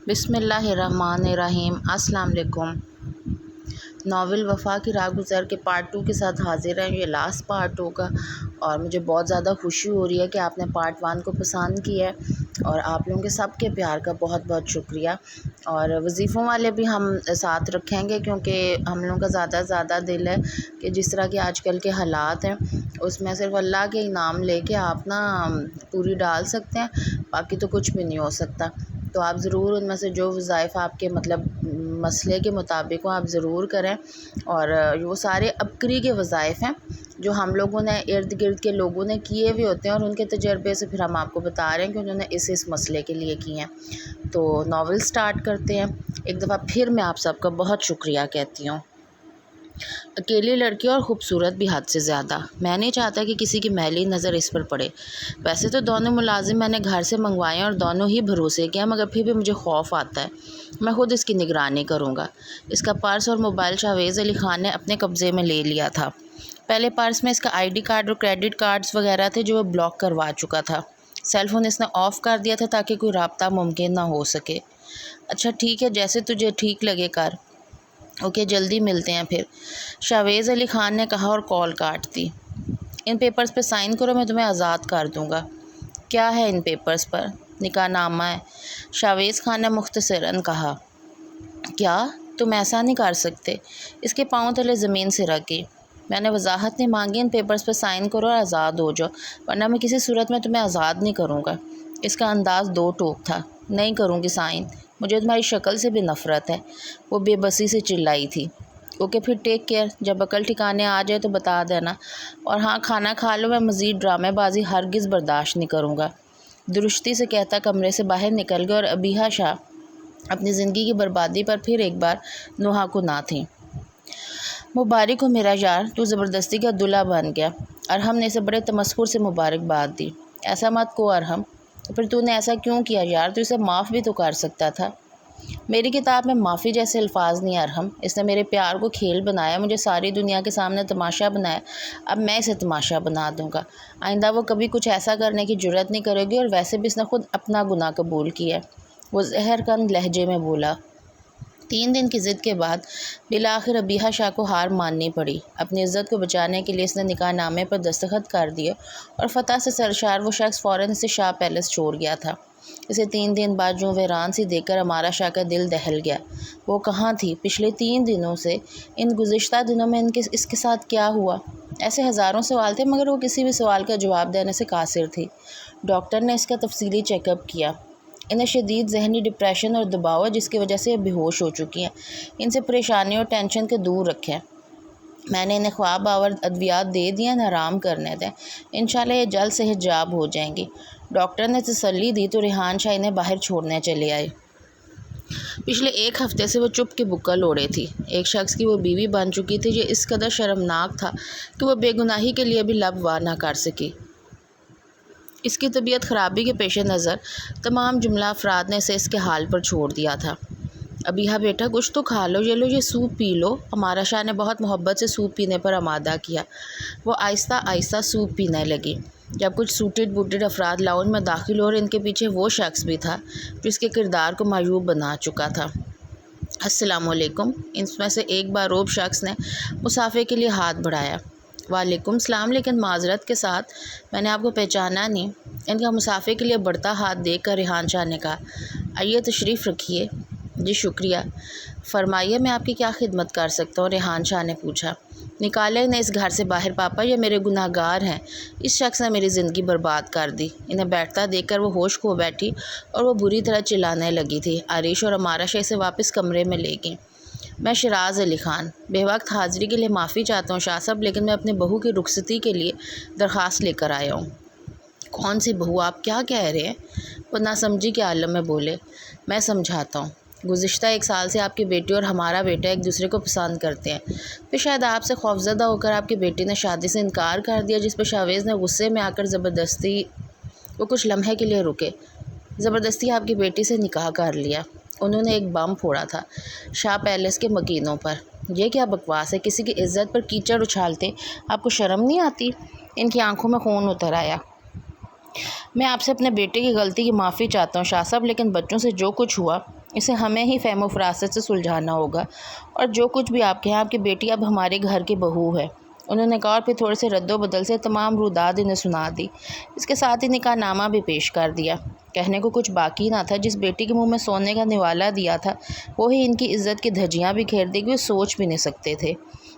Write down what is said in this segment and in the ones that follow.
بسم اللہ الرحمن الرحیم۔ السلام علیکم۔ ناول وفا کی راہ کے پارٹ 2 کے ساتھ حاضر ہیں۔ یہ لاسٹ پارٹ ہوگا اور مجھے بہت زیادہ خوشی ہو رہی ہے کہ آپ نے پارٹ 1 کو پسند کیا ہے اور آپ لوگوں کے سب کے پیار کا بہت بہت شکریہ۔ اور وظیفوں والے بھی ہم ساتھ رکھیں گے کیونکہ ہم لوگوں کا زیادہ دل ہے کہ جس طرح کے آج کل کے حالات ہیں اس میں صرف اللہ کے انعام لے کے آپ نا پوری ڈال سکتے ہیں، باقی تو کچھ بھی نہیں ہو سکتا۔ تو آپ ضرور ان میں سے جو وظائف آپ کے مسئلے کے مطابق ہوں آپ ضرور کریں، اور وہ سارے عبقری کے وظائف ہیں جو ہم لوگوں نے ارد گرد کے لوگوں نے کیے ہوئے ہوتے ہیں اور ان کے تجربے سے پھر ہم آپ کو بتا رہے ہیں کہ انہوں نے اس مسئلے کے لیے کیے ہیں۔ تو ناول سٹارٹ کرتے ہیں۔ ایک دفعہ پھر میں آپ سب کا بہت شکریہ کہتی ہوں۔ اکیلی لڑکی اور خوبصورت بھی حد سے زیادہ، میں نہیں چاہتا کہ کسی کی میلی نظر اس پر پڑے۔ ویسے تو دونوں ملازم میں نے گھر سے منگوائے اور دونوں ہی بھروسے کیا، مگر پھر بھی مجھے خوف آتا ہے۔ میں خود اس کی نگرانی کروں گا۔ اس کا پرس اور موبائل شاویز علی خان نے اپنے قبضے میں لے لیا تھا۔ پہلے پرس میں اس کا آئی ڈی کارڈ اور کریڈٹ کارڈز وغیرہ تھے جو وہ بلاک کروا چکا تھا۔ سیل فون اس نے آف کر دیا تھا تاکہ کوئی رابطہ ممکن نہ ہو سکے۔ اچھا ٹھیک ہے، جیسے تجھے ٹھیک لگے کر۔ اوکے، جلدی ملتے ہیں پھر، شاویز علی خان نے کہا اور کال کاٹ دی۔ ان پیپرز پہ سائن کرو، میں تمہیں آزاد کر دوں گا۔ کیا ہے ان پیپرز پر؟ نکاح نامہ ہے، شاویز خان نے مختصراً کہا۔ کیا تم ایسا نہیں کر سکتے؟ اس کے پاؤں تلے زمین سے رکھی۔ میں نے وضاحت نہیں مانگی، ان پیپرز پہ سائن کرو اور آزاد ہو جاؤ، ورنہ میں کسی صورت میں تمہیں آزاد نہیں کروں گا۔ اس کا انداز دو ٹوک تھا۔ نہیں کروں گی سائن، مجھے تمہاری شکل سے بھی نفرت ہے، وہ بے بسی سے چلائی تھی۔ اوکے پھر ٹیک کیئر، جب عقل ٹھکانے آ جائے تو بتا دینا، اور ہاں کھانا کھا لو، میں مزید ڈرامے بازی ہرگز برداشت نہیں کروں گا۔ درستی سے کہتا کمرے سے باہر نکل گیا اور ابیہا شاہ اپنی زندگی کی بربادی پر پھر ایک بار نوحہ کناں تھیں۔ مبارک ہو میرا یار، تو زبردستی کا دلہا بن گیا۔ ارحم نے اسے بڑے تمسخر سے مبارکباد دی۔ ایسا مت کو ارحم، پھر تو نے ایسا کیوں کیا یار؟ تو اسے معاف بھی تو کر سکتا تھا۔ میری کتاب میں معافی جیسے الفاظ نہیں ارحم، اس نے میرے پیار کو کھیل بنایا، مجھے ساری دنیا کے سامنے تماشا بنایا، اب میں اسے تماشا بنا دوں گا۔ آئندہ وہ کبھی کچھ ایسا کرنے کی جرات نہیں کرے گی، اور ویسے بھی اس نے خود اپنا گناہ قبول کیا ہے، وہ زہر کن لہجے میں بولا۔ 3 دن کی ضد کے بعد بالآخر ابیہا شاہ کو ہار ماننی پڑی۔ اپنی عزت کو بچانے کے لیے اس نے نکاح نامے پر دستخط کر دیے اور فتح سے سرشار وہ شخص فوراً اسے شاہ پیلس چھوڑ گیا تھا۔ اسے 3 دن بعد جو ویران سی دیکھ کر ہمارا شاہ کا دل دہل گیا۔ وہ کہاں تھی پچھلے 3 دنوں سے؟ ان گزشتہ دنوں میں اس کے ساتھ کیا ہوا؟ ایسے ہزاروں سوال تھے مگر وہ کسی بھی سوال کا جواب دینے سے قاصر تھی۔ ڈاکٹر نے اس کا تفصیلی چیک اپ کیا۔ انہیں شدید ذہنی ڈپریشن اور دباؤ ہے جس کی وجہ سے یہ بے ہوش ہو چکی ہیں۔ ان سے پریشانی اور ٹینشن کے دور رکھیں۔ میں نے انہیں خواب آور ادویات دے دیا، انہیں آرام کرنے دیں، انشاءاللہ یہ جلد صحت یاب ہو جائیں گی۔ ڈاکٹر نے تسلی دی تو ریحان شاہ انہیں باہر چھوڑنے چلے آئے۔ پچھلے 1 ہفتے سے وہ چپ کے بکل اوڑے تھی۔ ایک شخص کی وہ بیوی بن چکی تھی جو اس قدر شرمناک تھا کہ وہ بے گناہی کے لیے بھی لب وا نہ کر سکی۔ اس کی طبیعت خرابی کے پیش نظر تمام جملہ افراد نے اسے اس کے حال پر چھوڑ دیا تھا۔ ابیہا بیٹا کچھ تو کھا لو، یہ سوپ پی لو۔ ہمارا شاہ نے بہت محبت سے سوپ پینے پر آمادہ کیا۔ وہ آہستہ آہستہ سوپ پینے لگی۔ جب کچھ سوٹڈ بوٹڈ افراد لاؤنج میں داخل ہو اور ان کے پیچھے وہ شخص بھی تھا جو اس کے کردار کو معیوب بنا چکا تھا۔ السلام علیکم، ان میں سے ایک باروب شخص نے مسافے کے لیے ہاتھ بڑھایا۔ وعلیکم السلام، لیکن معذرت کے ساتھ میں نے آپ کو پہچانا نہیں۔ ان کا مسافے کے لیے بڑھتا ہاتھ دیکھ کر ریحان شاہ نے کہا، آئیے تشریف رکھیے۔ جی شکریہ، فرمائیے میں آپ کی کیا خدمت کر سکتا ہوں؟ ریحان شاہ نے پوچھا۔ نکالے انہیں اس گھر سے باہر پاپا، یہ میرے گناہ گار ہیں، اس شخص نے میری زندگی برباد کر دی۔ انہیں بیٹھتا دیکھ کر وہ ہوش کھو بیٹھی اور وہ بری طرح چلانے لگی تھی۔ عریش اور ہمارا شاہ اسے واپس کمرے میں لے گئیں۔ میں شیراز علی خان، بے وقت حاضری کے لیے معافی چاہتا ہوں شاہ صاحب، لیکن میں اپنی بہو کی رخصتی کے لیے درخواست لے کر آیا ہوں۔ کون سی بہو؟ آپ کیا کہہ رہے ہیں؟ وہ ناسمجھی کے عالم میں بولے۔ میں سمجھاتا ہوں۔ گزشتہ 1 سال سے آپ کی بیٹی اور ہمارا بیٹا ایک دوسرے کو پسند کرتے ہیں، پھر شاید آپ سے خوفزدہ ہو کر آپ کی بیٹی نے شادی سے انکار کر دیا، جس پر شاویز نے غصے میں آ کر زبردستی وہ کچھ لمحے کے لیے رکے، زبردستی آپ کی بیٹی سے نکاح کر لیا۔ انہوں نے ایک بم پھوڑا تھا شاہ پیلس کے مکینوں پر۔ یہ کیا بکواس ہے؟ کسی کی عزت پر کیچڑ اچھالتے آپ کو شرم نہیں آتی؟ ان کی آنکھوں میں خون اتر آیا۔ میں آپ سے اپنے بیٹے کی غلطی کی معافی چاہتا ہوں شاہ صاحب، لیکن بچوں سے جو کچھ ہوا اسے ہمیں ہی فہم و فراست سے سلجھانا ہوگا، اور جو کچھ بھی آپ کہیں، آپ کی بیٹی اب ہمارے گھر کی بہو ہے۔ انہوں نے کہا اور پھر تھوڑے سے رد و بدل سے تمام روداد انہیں سنا دی۔ اس کے ساتھ ہی نکاح نامہ بھی پیش کر دیا۔ کہنے کو کچھ باقی نہ تھا، جس بیٹی کے منہ میں سونے کا نوالا دیا تھا وہی ان کی عزت کی دھجیاں بھی کھیر دے گی، وہ سوچ بھی نہیں سکتے تھے۔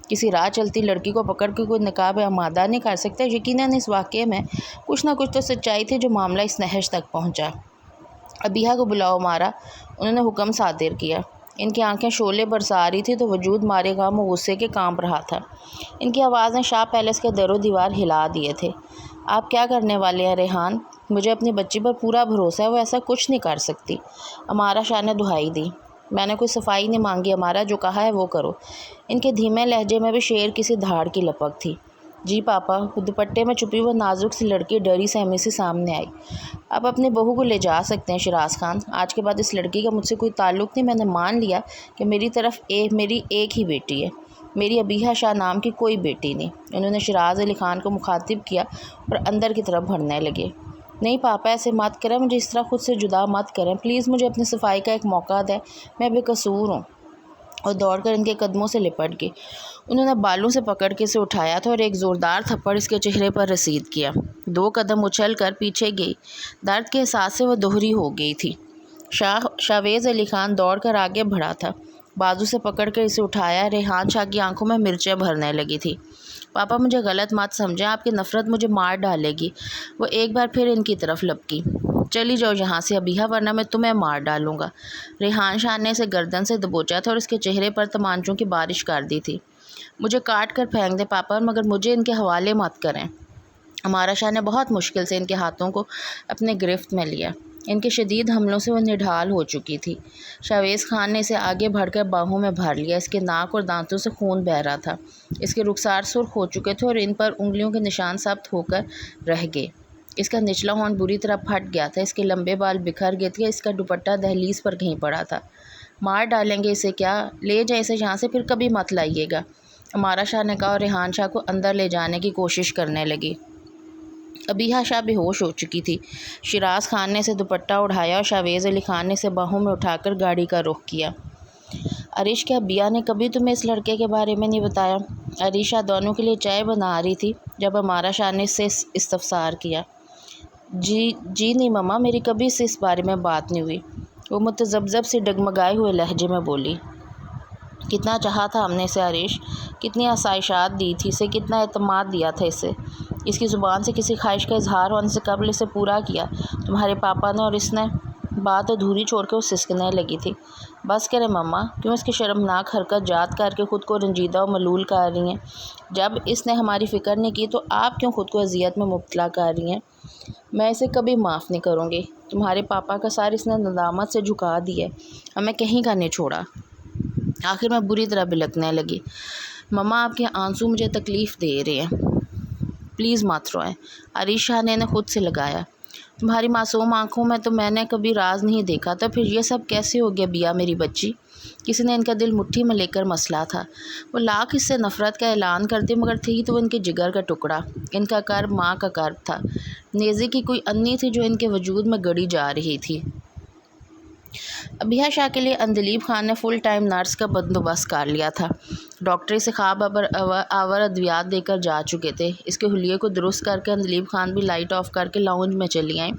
کسی راہ چلتی لڑکی کو پکڑ کے کوئی نکاح پہ آمادہ نہیں کر سکتا۔ یقیناً اس واقعے میں کچھ نہ کچھ تو سچائی تھی جو معاملہ اس نہج تک پہنچا۔ ابیہا کو بلاؤ مارا، انہوں نے حکم صادر کیا۔ ان کی آنکھیں شعلے برسا رہی تھی تو وجود مارے غم و غصے کے کانپ رہا تھا۔ ان کی آواز نے شاہ پیلس کے در و دیوار ہلا دیے تھے۔ آپ کیا کرنے والے ہیں ریحان؟ مجھے اپنی بچی پر پورا بھروسہ ہے، وہ ایسا کچھ نہیں کر سکتی۔ امارا شاہ نے دہائی دی۔ میں نے کوئی صفائی نہیں مانگی امارا، جو کہا ہے وہ کرو۔ ان کے دھیمے لہجے میں بھی شیر کی سی دھاڑ کی لپک تھی۔ جی پاپا۔ دوپٹے میں چھپی وہ نازک سی لڑکی ڈری سہمی سی سامنے آئی۔ آپ اپنی بہو کو لے جا سکتے ہیں شیراز خان، آج کے بعد اس لڑکی کا مجھ سے کوئی تعلق نہیں۔ میں نے مان لیا کہ میری ایک ہی بیٹی ہے، میری ابیہا شاہ نام کی کوئی بیٹی نہیں۔ انہوں نے شیراز علی خان کو مخاطب کیا اور اندر کی طرف بڑھنے لگے۔ نہیں پاپا، ایسے مت کریں، مجھے اس طرح خود سے جدا مت کریں پلیز، مجھے اپنی صفائی کا ایک موقع دیں، میں بے قصور ہوں۔ اور دوڑ کر ان کے قدموں سے لپٹ گئی۔ انہوں نے بالوں سے پکڑ کے اسے اٹھایا تھا اور ایک زوردار تھپڑ اس کے چہرے پر رسید کیا۔ 2 قدم اچھل کر پیچھے گئی۔ درد کے احساس سے وہ دوہری ہو گئی تھی۔ شاویز علی خان دوڑ کر آگے بڑھا تھا، بازو سے پکڑ کر اسے اٹھایا۔ ریحان شاہ کی آنکھوں میں مرچیں بھرنے لگی تھی۔ پاپا مجھے غلط مت سمجھیں، آپ کی نفرت مجھے مار ڈالے گی۔ وہ ایک بار پھر ان کی طرف لپکی۔ چلی جاؤ یہاں سے ابیہا، ورنہ میں تمہیں مار ڈالوں گا۔ ریحان شاہ نے اسے گردن سے دبوچا تھا اور اس کے چہرے پر تمانچوں کی بارش کر دی تھی۔ مجھے کاٹ کر پھینک دیں پاپا، مگر مجھے ان کے حوالے مت کریں۔ امارا شاہ نے بہت مشکل سے ان کے ہاتھوں کو اپنے گرفت میں لیا۔ ان کے شدید حملوں سے وہ نڈھال ہو چکی تھی۔ شاویز خان نے اسے آگے بڑھ کر باہوں میں بھر لیا۔ اس کے ناک اور دانتوں سے خون بہہ رہا تھا۔ اس کے رخسار سرخ ہو چکے تھے اور ان پر انگلیوں کے نشان ثبت ہو کر رہ گئے۔ اس کا نچلا ہونٹ بری طرح پھٹ گیا تھا، اس کے لمبے بال بکھر گئے تھے، اس کا دوپٹہ دہلیز پر کہیں پڑا تھا۔ مار ڈالیں گے اسے کیا؟ لے جائیں اسے یہاں سے، پھر کبھی مت لائیے گا، امارا شاہ نے کہا اور ریحان شاہ کو اندر لے جانے کی کوشش کرنے لگی۔ ابیہا شاہ بے ہوش ہو چکی تھی۔ شیراز خان نے اسے دوپٹہ اڑھایا اور شاویز علی خان نے اسے باہوں میں اٹھا کر گاڑی کا رخ کیا۔ عریش، کیا بیا نے کبھی تمہیں اس لڑکے کے بارے میں نہیں بتایا؟ عریشہ دونوں کے لیے چائے بنا رہی تھی جب امارا شاہ نے اس سے استفسار کیا۔ جی نہیں مما، میری کبھی سے اس بارے میں بات نہیں ہوئی، وہ متذبذب سے ڈگمگائے ہوئے لہجے میں بولی۔ کتنا چاہا تھا ہم نے اسے عریش، کتنی آسائشات دی تھی اسے، کتنا اعتماد دیا تھا اسے۔ اس کی زبان سے کسی خواہش کا اظہار ہونے سے قبل اسے پورا کیا تمہارے پاپا نے، اور اس نے بات ادھوری چھوڑ کے وہ سسکنے لگی تھی۔ بس کریں مما، کیوں اس کی شرمناک حرکت یاد کر کے خود کو رنجیدہ و ملول کر رہی ہیں؟ جب اس نے ہماری فکر نہیں کی تو آپ کیوں خود کو اذیت میں مبتلا کر رہی ہیں؟ میں اسے کبھی معاف نہیں کروں گی۔ تمہارے پاپا کا سر اس نے ندامت سے جھکا دیا ہے، ہمیں کہیں کا نہیں چھوڑا۔ آخر میں بری طرح بلکنے لگی۔ مما، آپ کے آنسو مجھے تکلیف دے رہے ہیں، پلیز مت روئیں، عریش شاہ نے انہیں خود سے لگایا۔ تمہاری معصوم آنکھوں میں تو میں نے کبھی راز نہیں دیکھا تھا، پھر یہ سب کیسے ہو گیا بیا میری بچی؟ کسی نے ان کا دل مٹھی میں لے کر مسلا تھا۔ وہ لاکھ اس سے نفرت کا اعلان کرتی مگر تھی تو وہ ان کے جگر کا ٹکڑا۔ ان کا کرب ماں کا کرب تھا، نیزے کی کوئی انی تھی جو ان کے وجود میں گڑی جا رہی تھی۔ ابیہا شاہ کے لیے اندلیب خان نے فل ٹائم نرس کا بندوبست کر لیا تھا۔ ڈاکٹر اسے خواب آور ادویات دے کر جا چکے تھے۔ اس کے حلیے کو درست کر کے اندلیب خان بھی لائٹ آف کر کے لاؤنج میں چلی آئیں،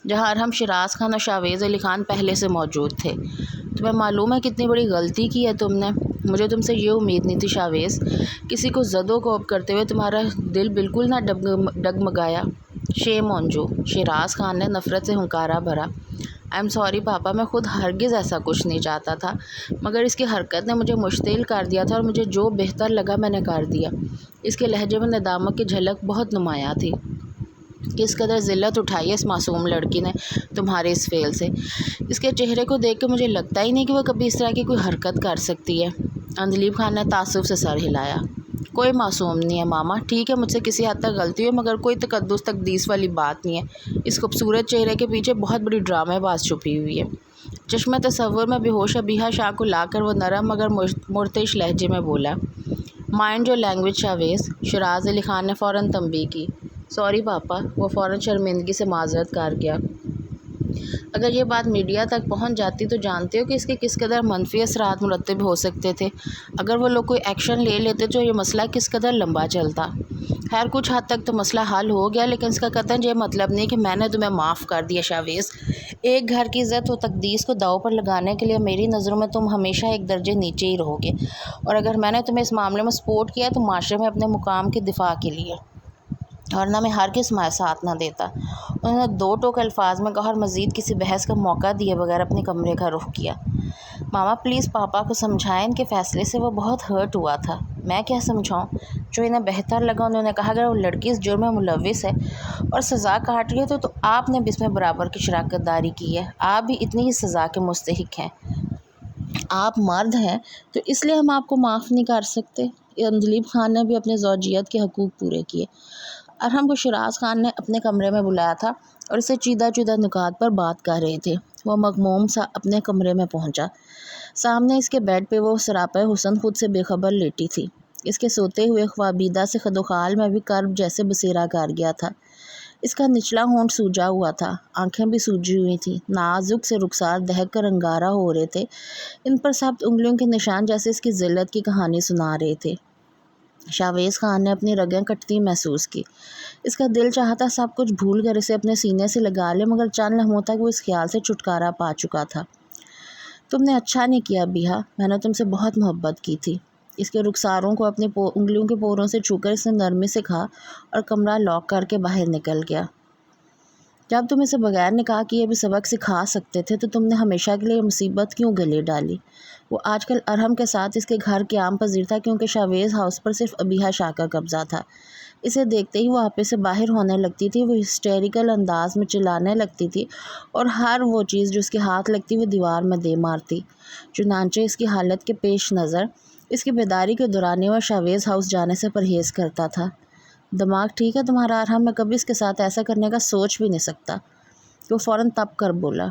جہاں ارحم، شیراز خان اور شاویز علی خان پہلے سے موجود تھے۔ تمہیں معلوم ہے کتنی بڑی غلطی کی ہے تم نے؟ مجھے تم سے یہ امید نہیں تھی شاویز۔ کسی کو زد و کوب کرتے ہوئے تمہارا دل بالکل نہ ڈگمگایا۔ شیم آن یو، شیراز خان نے نفرت سے ہنکارا بھرا۔ آئی ایم سوری پاپا، میں خود ہرگز ایسا کچھ نہیں چاہتا تھا، مگر اس کی حرکت نے مجھے مشتعل کر دیا تھا اور مجھے جو بہتر لگا میں نے کر دیا۔ اس کے لہجے میں ندامت کی جھلک بہت نمایاں تھی۔ کس قدر ذلت اٹھائی ہے اس معصوم لڑکی نے تمہارے اس فعل سے۔ اس کے چہرے کو دیکھ کے مجھے لگتا ہی نہیں کہ وہ کبھی اس طرح کی کوئی حرکت کر سکتی ہے۔ اندلیب خان نے تعصب سے سر ہلایا۔ کوئی معصوم نہیں ہے ماما، ٹھیک ہے مجھ سے کسی حد تک غلطی ہوئی مگر کوئی تقدس تقدیس والی بات نہیں ہے۔ اس خوبصورت چہرے کے پیچھے بہت بڑی ڈرامے باز چھپی ہوئی ہے۔ چشمِ تصور میں بے ہوش ابیہا شاہ کو لا کر وہ نرم مگر مرتعش لہجے میں بولا۔ Mind your language Shavez, Shiraz Ali Khan نے فوراً تنبیہ کی۔ سوری پاپا، وہ فوراً شرمندگی سے معذرت کر گیا۔ اگر یہ بات میڈیا تک پہنچ جاتی تو جانتے ہو کہ اس کے کس قدر منفی اثرات مرتب ہو سکتے تھے۔ اگر وہ لوگ کوئی ایکشن لے لیتے تو یہ مسئلہ کس قدر لمبا چلتا۔ خیر کچھ حد تک تو مسئلہ حل ہو گیا، لیکن اس کا قطعاً یہ مطلب نہیں کہ میں نے تمہیں معاف کر دیا شاویز۔ ایک گھر کی عزت و تقدس کو داؤ پر لگانے کے لیے میری نظروں میں تم ہمیشہ ایک درجے نیچے ہی رہو گے، اور اگر میں نے تمہیں اس معاملے میں سپورٹ کیا تو معاشرے میں اپنے مقام کے دفاع کے لیے، اور نہ میں ہرگز تمہارا ساتھ نہ دیتا۔ انہوں نے دو ٹوک الفاظ میں کہا اور مزید کسی بحث کا موقع دیے بغیر اپنے کمرے کا رخ کیا۔ ماما پلیز پاپا کو سمجھائیں، ان کے فیصلے سے وہ بہت ہرٹ ہوا تھا۔ میں کیا سمجھاؤں؟ جو انہیں بہتر لگا انہوں نے کہا، اگر وہ لڑکی اس جرم میں ملوث ہے اور سزا کاٹ رہی ہے تو آپ نے بھی اس میں برابر کی شراکت داری کی ہے، آپ بھی اتنی ہی سزا کے مستحق ہیں۔ آپ مرد ہیں تو اس لیے ہم آپ کو معاف نہیں کر سکتے۔ عندلیب خان نے بھی اپنے زوجیت کے حقوق پورے کیے۔ ارحم کو شیراز خان نے اپنے کمرے میں بلایا تھا اور اسے چیدہ چیدہ نکات پر بات کر رہے تھے۔ وہ مغموم سا اپنے کمرے میں پہنچا۔ سامنے اس کے بیڈ پہ وہ سراپہ حسن خود سے بے خبر لیٹی تھی۔ اس کے سوتے ہوئے خوابیدہ سے خد و خال میں بھی کرب جیسے بسیرا کر گیا تھا۔ اس کا نچلا ہونٹ سوجا ہوا تھا، آنکھیں بھی سوجی ہوئی تھیں، نازک سے رخسار دہک کر انگارہ ہو رہے تھے، ان پر ثابت انگلیوں کے نشان جیسے اس کی ذلت کی کہانی سنا رہے تھے۔ شاویز خان نے اپنی رگیں کٹتی محسوس کی۔ اس کا دل چاہتا سب کچھ بھول کر اسے اپنے سینے سے لگا لے، مگر چند لمحوں تک وہ اس خیال سے چھٹکارا پا چکا تھا۔ تم نے اچھا نہیں کیا بیہا، میں نے تم سے بہت محبت کی تھی۔ اس کے رخساروں کو اپنی انگلیوں کے پوروں سے چھو کر اس نے نرمی سے کہا اور کمرہ لاک کر کے باہر نکل گیا۔ جب تم اسے بغیر نکاح کیے بھی سبق سکھا سکتے تھے تو تم نے ہمیشہ کے لیے یہ مصیبت کیوں گلے ڈالی؟ وہ آج کل ارحم کے ساتھ اس کے گھر قیام پذیر تھا کیونکہ شاویز ہاؤس پر صرف ابیہا شاہ کا قبضہ تھا۔ اسے دیکھتے ہی وہ آپے سے باہر ہونے لگتی تھی، وہ ہسٹیریکل انداز میں چلانے لگتی تھی اور ہر وہ چیز جو اس کے ہاتھ لگتی وہ دیوار میں دے مارتی۔ چنانچہ اس کی حالت کے پیش نظر اس کی بیداری کے دورانیے وہ شاویز ہاؤس جانے سے پرہیز کرتا تھا۔ دماغ ٹھیک ہے تمہارا ارحم؟ میں کبھی اس کے ساتھ ایسا کرنے کا سوچ بھی نہیں سکتا۔ وہ فوراً تپ کر بولا،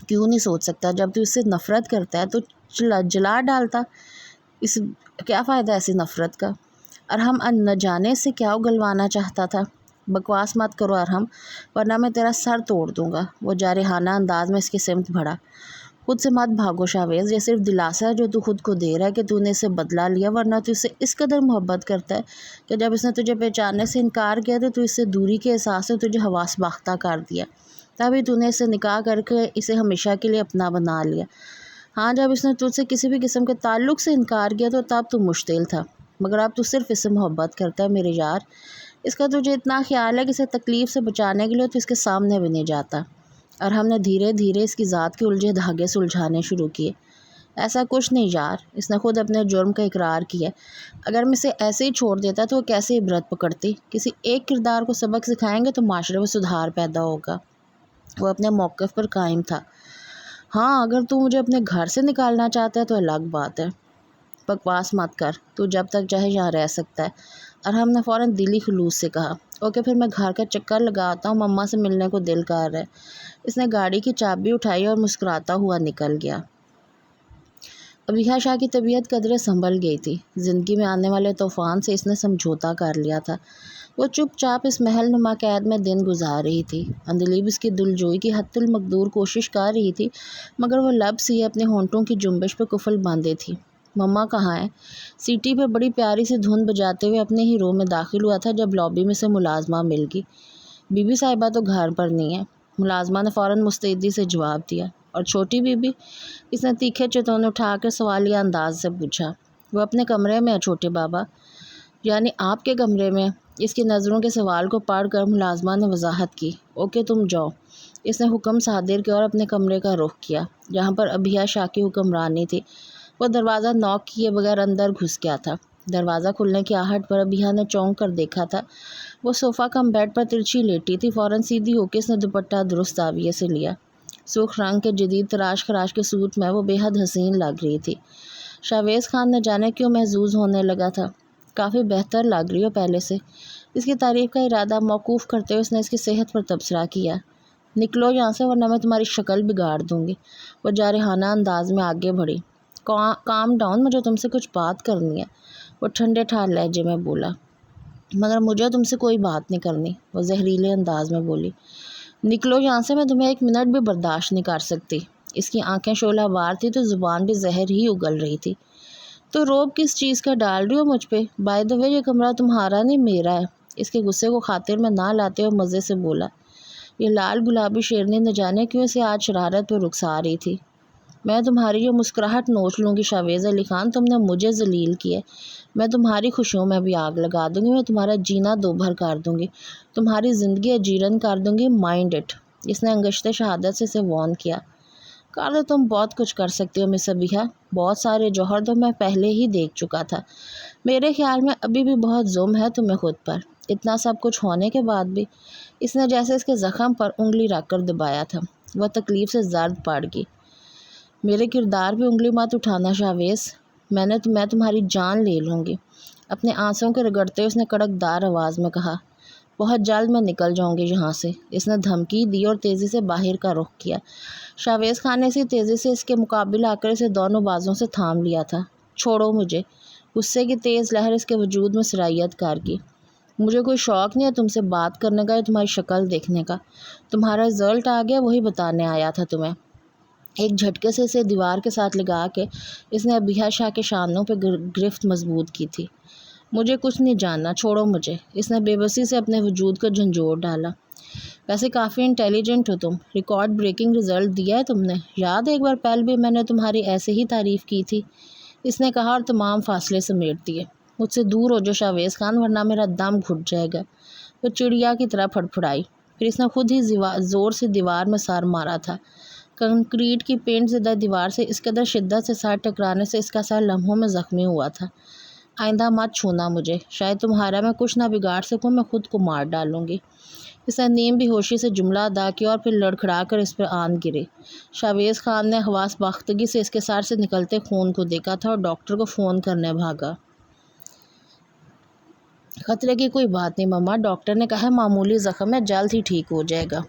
کیوں نہیں سوچ سکتا؟ جب تو اس سے نفرت کرتا ہے تو جلا ڈالتا، اس کیا فائدہ ایسی نفرت کا؟ ارحم نہ جانے سے کیا اگلوانا چاہتا تھا۔ بکواس مت کرو ارحم، ورنہ میں تیرا سر توڑ دوں گا۔ وہ جارحانہ انداز میں اس کی سمت بڑھا۔ خود سے مت بھاگو شاویز، یہ صرف دلاسا ہے جو تو خود کو دے رہا ہے کہ تو نے اسے بدلا لیا، ورنہ تو اس سے اس قدر محبت کرتا ہے کہ جب اس نے تجھے پہچاننے سے انکار کیا تو اس سے دوری کے احساس سے تجھے حواس باختہ کر دیا، تبھی تو نے اسے نکاح کر کے اسے ہمیشہ کے لیے اپنا بنا لیا۔ ہاں جب اس نے تجھ سے کسی بھی قسم کے تعلق سے انکار کیا تو تب تو مشتعل تھا، مگر اب تو صرف اس سے محبت کرتا ہے میرے یار۔ اس کا تجھے اتنا خیال ہے کہ اسے تکلیف سے بچانے کے لیے تو اس کے سامنے بھی نہیں جاتا۔ اور ہم نے دھیرے دھیرے اس کی ذات کے الجھے دھاگے سلجھانے شروع کیے۔ ایسا کچھ نہیں یار، اس نے خود اپنے جرم کا اقرار کیا۔ اگر میں اسے ایسے ہی چھوڑ دیتا تو وہ کیسے عبرت پکڑتی؟ کسی ایک کردار کو سبق سکھائیں گے تو معاشرے میں سدھار پیدا ہوگا۔ وہ اپنے موقف پر قائم تھا۔ ہاں اگر تو مجھے اپنے گھر سے نکالنا چاہتا ہے تو الگ بات ہے۔ بکواس مت کر، تو جب تک چاہے یہاں رہ سکتا ہے۔ ارحم نے فوراً دلی خلوص سے کہا، اوکے پھر میں گھر کا چکر لگاتا ہوں، مما سے ملنے کو دل کر رہا ہے۔ اس نے گاڑی کی چابی اٹھائی اور مسکراتا ہوا نکل گیا۔ ابیہا شاہ کی طبیعت قدرے سنبھل گئی تھی۔ زندگی میں آنے والے طوفان سے اس نے سمجھوتا کر لیا تھا۔ وہ چپ چاپ اس محل نما قید میں دن گزار رہی تھی۔ عندلیب اس کی دلجوئی کی حتی المقدور کوشش کر رہی تھی، مگر وہ لب سے اپنے ہونٹوں کی جنبش پہ قفل باندھے تھی۔ مما کہاں ہیں؟ سیٹی پہ بڑی پیاری سی دھن بجاتے ہوئے اپنے ہی روم میں داخل ہوا تھا جب لابی میں سے ملازمہ مل گئی۔ بی بی صاحبہ تو گھر پر نہیں ہے۔ ملازمہ نے فوراً مستعدی سے جواب دیا۔ اور چھوٹی بی بی؟ اس نے تیکھے چتونے اٹھا کر سوالیہ انداز سے پوچھا۔ وہ اپنے کمرے میں ہے چھوٹے بابا۔ یعنی آپ کے کمرے میں؟ اس کی نظروں کے سوال کو پڑھ کر ملازمہ نے وضاحت کی، اوکے تم جاؤ۔ اس نے حکم صادر کیا اور اپنے کمرے کا رخ کیا جہاں پر ابیہا شاہ کی حکمرانی تھی۔ وہ دروازہ نوک کیے بغیر اندر گھس گیا تھا۔ دروازہ کھلنے کی آہٹ پر ابیہا نے چونک کر دیکھا تھا۔ وہ صوفہ کم بیڈ پر ترچھی لیٹی تھی۔ فوراً سیدھی ہو کے اس نے دوپٹہ درست زاویے سے لیا۔ سرخ رنگ کے جدید تراش خراش کے سوٹ میں وہ بے حد حسین لگ رہی تھی۔ شاویز خان نے جانے کیوں محظوظ ہونے لگا تھا۔ کافی بہتر لگ رہی ہو پہلے سے۔ اس کی تعریف کا ارادہ موقوف کرتے ہوئے اس نے اس کی صحت پر تبصرہ کیا۔ نکلو یہاں سے ورنہ میں تمہاری شکل بگاڑ دوں گی۔ وہ جارحانہ انداز میں آگے بڑھی۔ کام ڈاؤن، مجھے تم سے کچھ بات کرنی ہے، وہ ٹھنڈے ٹھار لہجے میں بولا۔ مگر مجھے تم سے کوئی بات نہیں کرنی، وہ زہریلے انداز میں بولی۔ نکلو یہاں سے، میں تمہیں ایک منٹ بھی برداشت نہیں کر سکتی۔ اس کی آنکھیں شعلہ وار تھی تو زبان بھی زہر ہی اگل رہی تھی۔ تو روب کس چیز کا ڈال رہی ہو مجھ پہ؟ بائی دا وے یہ کمرہ تمہارا نہیں میرا ہے۔ اس کے غصے کو خاطر میں نہ لاتے ہوئے مزے سے بولا۔ یہ لال گلابی شیرنی نہ جانے کیوں اسے آج شرارت پہ رخسا رہی تھی۔ میں تمہاری یہ مسکراہٹ نوچ لوں گی شاویز علی خان، تم نے مجھے ذلیل کیا ہے۔ میں تمہاری خوشیوں میں بھی آگ لگا دوں گی، میں تمہارا جینا دوبھر کر دوں گی، تمہاری زندگی اجیرن کر دوں گی، مائنڈ اٹ۔ اس نے انگشت شہادت سے اسے وارن کیا۔ کر دو، تم بہت کچھ کر سکتی ہو مس ابیحہ، بہت سارے جوہر تو میں پہلے ہی دیکھ چکا تھا۔ میرے خیال میں ابھی بھی بہت ظلم ہے تمہیں خود پر، اتنا سب کچھ ہونے کے بعد بھی۔ اس نے جیسے اس کے زخم پر انگلی رکھ کر دبایا تھا۔ وہ تکلیف سے زرد پڑ گئی۔ میرے کردار پہ انگلی مت اٹھانا شاویز، میں تمہاری جان لے لوں گی۔ اپنے آنسوں کو رگڑتے اس نے کڑک دار آواز میں کہا۔ بہت جلد میں نکل جاؤں گی یہاں سے، اس نے دھمکی دی اور تیزی سے باہر کا رخ کیا۔ شاویز خان نے اسی تیزی سے اس کے مقابل آ کر اسے دونوں بازوں سے تھام لیا تھا۔ چھوڑو مجھے، غصے کی تیز لہر اس کے وجود میں سرایت کر گئی۔ مجھے کوئی شوق نہیں ہے تم سے بات کرنے کا یا تمہاری شکل دیکھنے کا، تمہارا رزلٹ آ گیا وہی بتانے آیا تھا تمہیں۔ ایک جھٹکے سے اسے دیوار کے ساتھ لگا کے اس نے ابیحہ شاہ کے شانوں پہ گرفت مضبوط کی تھی۔ مجھے کچھ نہیں جاننا، چھوڑو مجھے، اس نے بے بسی سے اپنے وجود کو جھنجھوڑ ڈالا۔ ویسے کافی انٹیلیجنٹ ہو تم، ریکارڈ بریکنگ رزلٹ دیا ہے تم نے، یاد ہے ایک بار پہلے بھی میں نے تمہاری ایسے ہی تعریف کی تھی، اس نے کہا اور تمام فاصلے سمیٹ دیے۔ مجھ سے دور ہو جو شاویز خان، ورنہ میرا دم گھٹ جائے گا۔ وہ چڑیا کی طرح پھڑپھڑائی، پھر اس نے خود ہی زور سے دیوار میں سر مارا تھا۔ کنکریٹ کی پینٹ زدہ دیوار سے اس قدر شدت سے سر ٹکرانے سے اس کا سر لمحوں میں زخمی ہوا تھا۔ آئندہ مت چھونا مجھے، شاید تمہارا میں کچھ نہ بگاڑ سکوں، میں خود کو مار ڈالوں گی۔ اس نے نیم بے ہوشی سے جملہ ادا کیا اور پھر لڑکھڑا کر اس پر آن گرے۔ شاویز خان نے حواس باختگی سے اس کے سر سے نکلتے خون کو دیکھا تھا اور ڈاکٹر کو فون کرنے بھاگا۔ خطرے کی کوئی بات نہیں مما، ڈاکٹر نے کہا معمولی زخم ہے، جلد ہی ٹھیک ہو جائے گا۔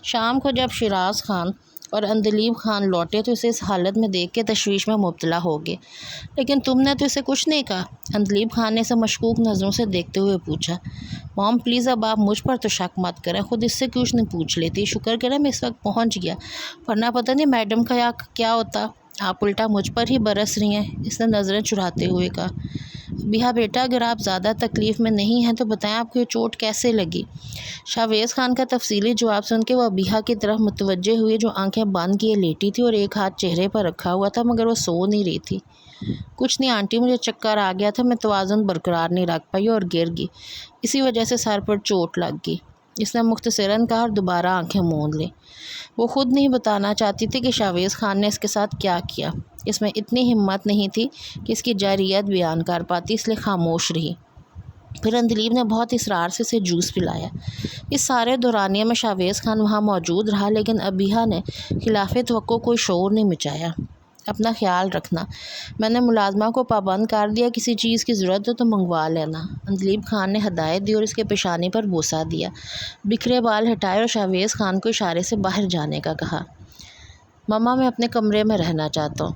شام کو جب شیراز خان اور اندلیب خان لوٹے تو اسے اس حالت میں دیکھ کے تشویش میں مبتلا ہو گئے۔ لیکن تم نے تو اسے کچھ نہیں کہا، اندلیب خان نے اسے مشکوک نظروں سے دیکھتے ہوئے پوچھا۔ مام پلیز اب آپ مجھ پر تو شک مت کریں، خود اس سے کچھ نہیں پوچھ لیتی، شکر کریں میں اس وقت پہنچ گیا، ورنہ پتہ نہیں میڈم کا کیا ہوتا، آپ الٹا مجھ پر ہی برس رہی ہیں، اس نے نظریں چراتے ہوئے کہا۔ ابیحہ بیٹا اگر آپ زیادہ تکلیف میں نہیں ہیں تو بتائیں آپ کو یہ چوٹ کیسے لگی؟ شاویز خان کا تفصیلی جواب سن کے وہ ابیحہ کی طرف متوجہ ہوئی جو آنکھیں بند کیے لیٹی تھی اور ایک ہاتھ چہرے پر رکھا ہوا تھا مگر وہ سو نہیں رہی تھی۔ کچھ نہیں آنٹی، مجھے چکر آ گیا تھا، میں توازن برقرار نہیں رکھ پائی اور گر گئی، اسی وجہ سے سر پر چوٹ لگ گئی، اس نے مختصراً کہا اور دوبارہ آنکھیں موند لیں۔ وہ خود نہیں بتانا چاہتی تھی کہ شاویز خان نے اس کے ساتھ کیا کیا، اس میں اتنی ہمت نہیں تھی کہ اس کی جارحیت بیان کر پاتی، اس لیے خاموش رہی۔ پھر اندلیب نے بہت اصرار سے اسے جوس پلایا۔ اس سارے دورانیے میں شاویز خان وہاں موجود رہا لیکن ابیحہ نے خلاف توقع کوئی شور نہیں مچایا۔ اپنا خیال رکھنا، میں نے ملازمہ کو پابند کر دیا، کسی چیز کی ضرورت ہو تو منگوا لینا، اندلیب خان نے ہدایت دی اور اس کے پیشانی پر بوسہ دیا، بکھرے بال ہٹائے اور شاویز خان کو اشارے سے باہر جانے کا کہا۔ مما میں اپنے کمرے میں رہنا چاہتا ہوں۔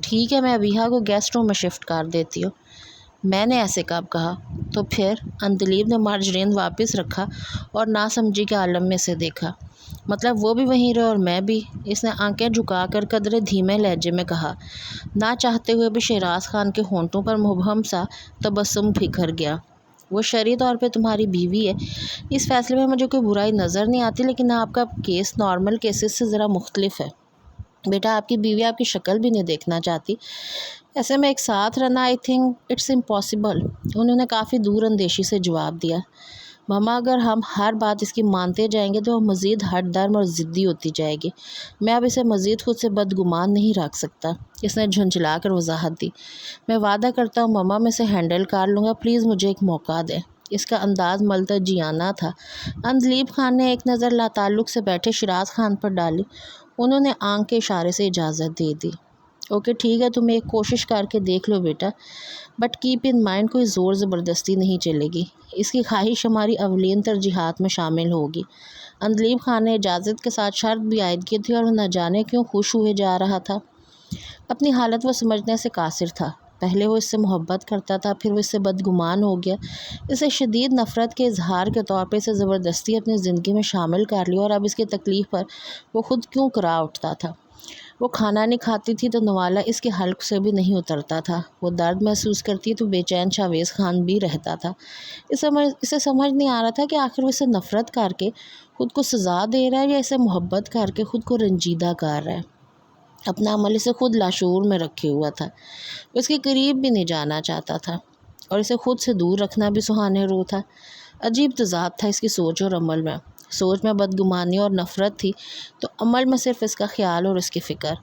ٹھیک ہے، میں ابیحہ کو گیسٹ روم میں شفٹ کر دیتی ہوں۔ میں نے ایسے کب کہا؟ تو پھر اندلیب نے مارجرین واپس رکھا اور ناسمجھی کے عالم میں سے دیکھا۔ مطلب وہ بھی وہیں رہے اور میں بھی؟ اس نے آنکھیں جھکا کر قدرے دھیمے لہجے میں کہا۔ نہ چاہتے ہوئے بھی شیراز خان کے ہونٹوں پر مبہم سا تبسم بکھر گیا۔ وہ شرعی طور پہ تمہاری بیوی ہے، اس فیصلے میں مجھے کوئی برائی نظر نہیں آتی، لیکن آپ کا کیس نارمل کیسز سے ذرا مختلف ہے۔ بیٹا آپ کی بیوی آپ کی شکل بھی نہیں دیکھنا چاہتی، ایسے میں ایک ساتھ رہنا آئی تھنک اٹس امپاسبل، انہوں نے کافی دور اندیشی سے جواب دیا۔ مما اگر ہم ہر بات اس کی مانتے جائیں گے تو وہ مزید ہٹ درم اور ضدی ہوتی جائے گی، میں اب اسے مزید خود سے بدگمان نہیں رکھ سکتا، اس نے جھنجھلا کر وضاحت دی۔ میں وعدہ کرتا ہوں مما میں اسے ہینڈل کر لوں گا، پلیز مجھے ایک موقع دیں۔ اس کا انداز ملتجیانہ تھا۔ اندلیب خان نے ایک نظر لاتعلق سے بیٹھے شیراز خان پر ڈالی، انہوں نے آنکھ کے اشارے سے اجازت دے دی۔ اوکے ٹھیک ہے، تم ایک کوشش کر کے دیکھ لو بیٹا، بٹ کیپ ان مائنڈ کوئی زور زبردستی نہیں چلے گی، اس کی خواہش ہماری اولین ترجیحات میں شامل ہوگی۔ اندلیب خان نے اجازت کے ساتھ شرط بھی عائد کی تھی اور نہ جانے کیوں خوش ہوئے جا رہا تھا۔ اپنی حالت وہ سمجھنے سے قاصر تھا، پہلے وہ اس سے محبت کرتا تھا، پھر وہ اس سے بدگمان ہو گیا، اسے شدید نفرت کے اظہار کے طور پہ اسے زبردستی اپنی زندگی میں شامل کر لیا، اور اب اس کی تکلیف پر وہ خود کیوں کرا اٹھتا تھا۔ وہ کھانا نہیں کھاتی تھی تو نوالا اس کے حلق سے بھی نہیں اترتا تھا، وہ درد محسوس کرتی تو بے چین شاویز خان بھی رہتا تھا۔ اسے سمجھ نہیں آ رہا تھا کہ آخر وہ اسے نفرت کر کے خود کو سزا دے رہا ہے یا اسے محبت کر کے خود کو رنجیدہ کر رہا ہے۔ اپنا عمل اسے خود لاشعور میں رکھے ہوا تھا، وہ اس کے قریب بھی نہیں جانا چاہتا تھا، اور اسے خود سے دور رکھنا بھی سہانے رو تھا۔ عجیب تضاد تھا اس کی سوچ اور عمل میں۔ سوچ میں بدگمانی اور نفرت تھی تو عمل میں صرف اس کا خیال اور اس کی فکر۔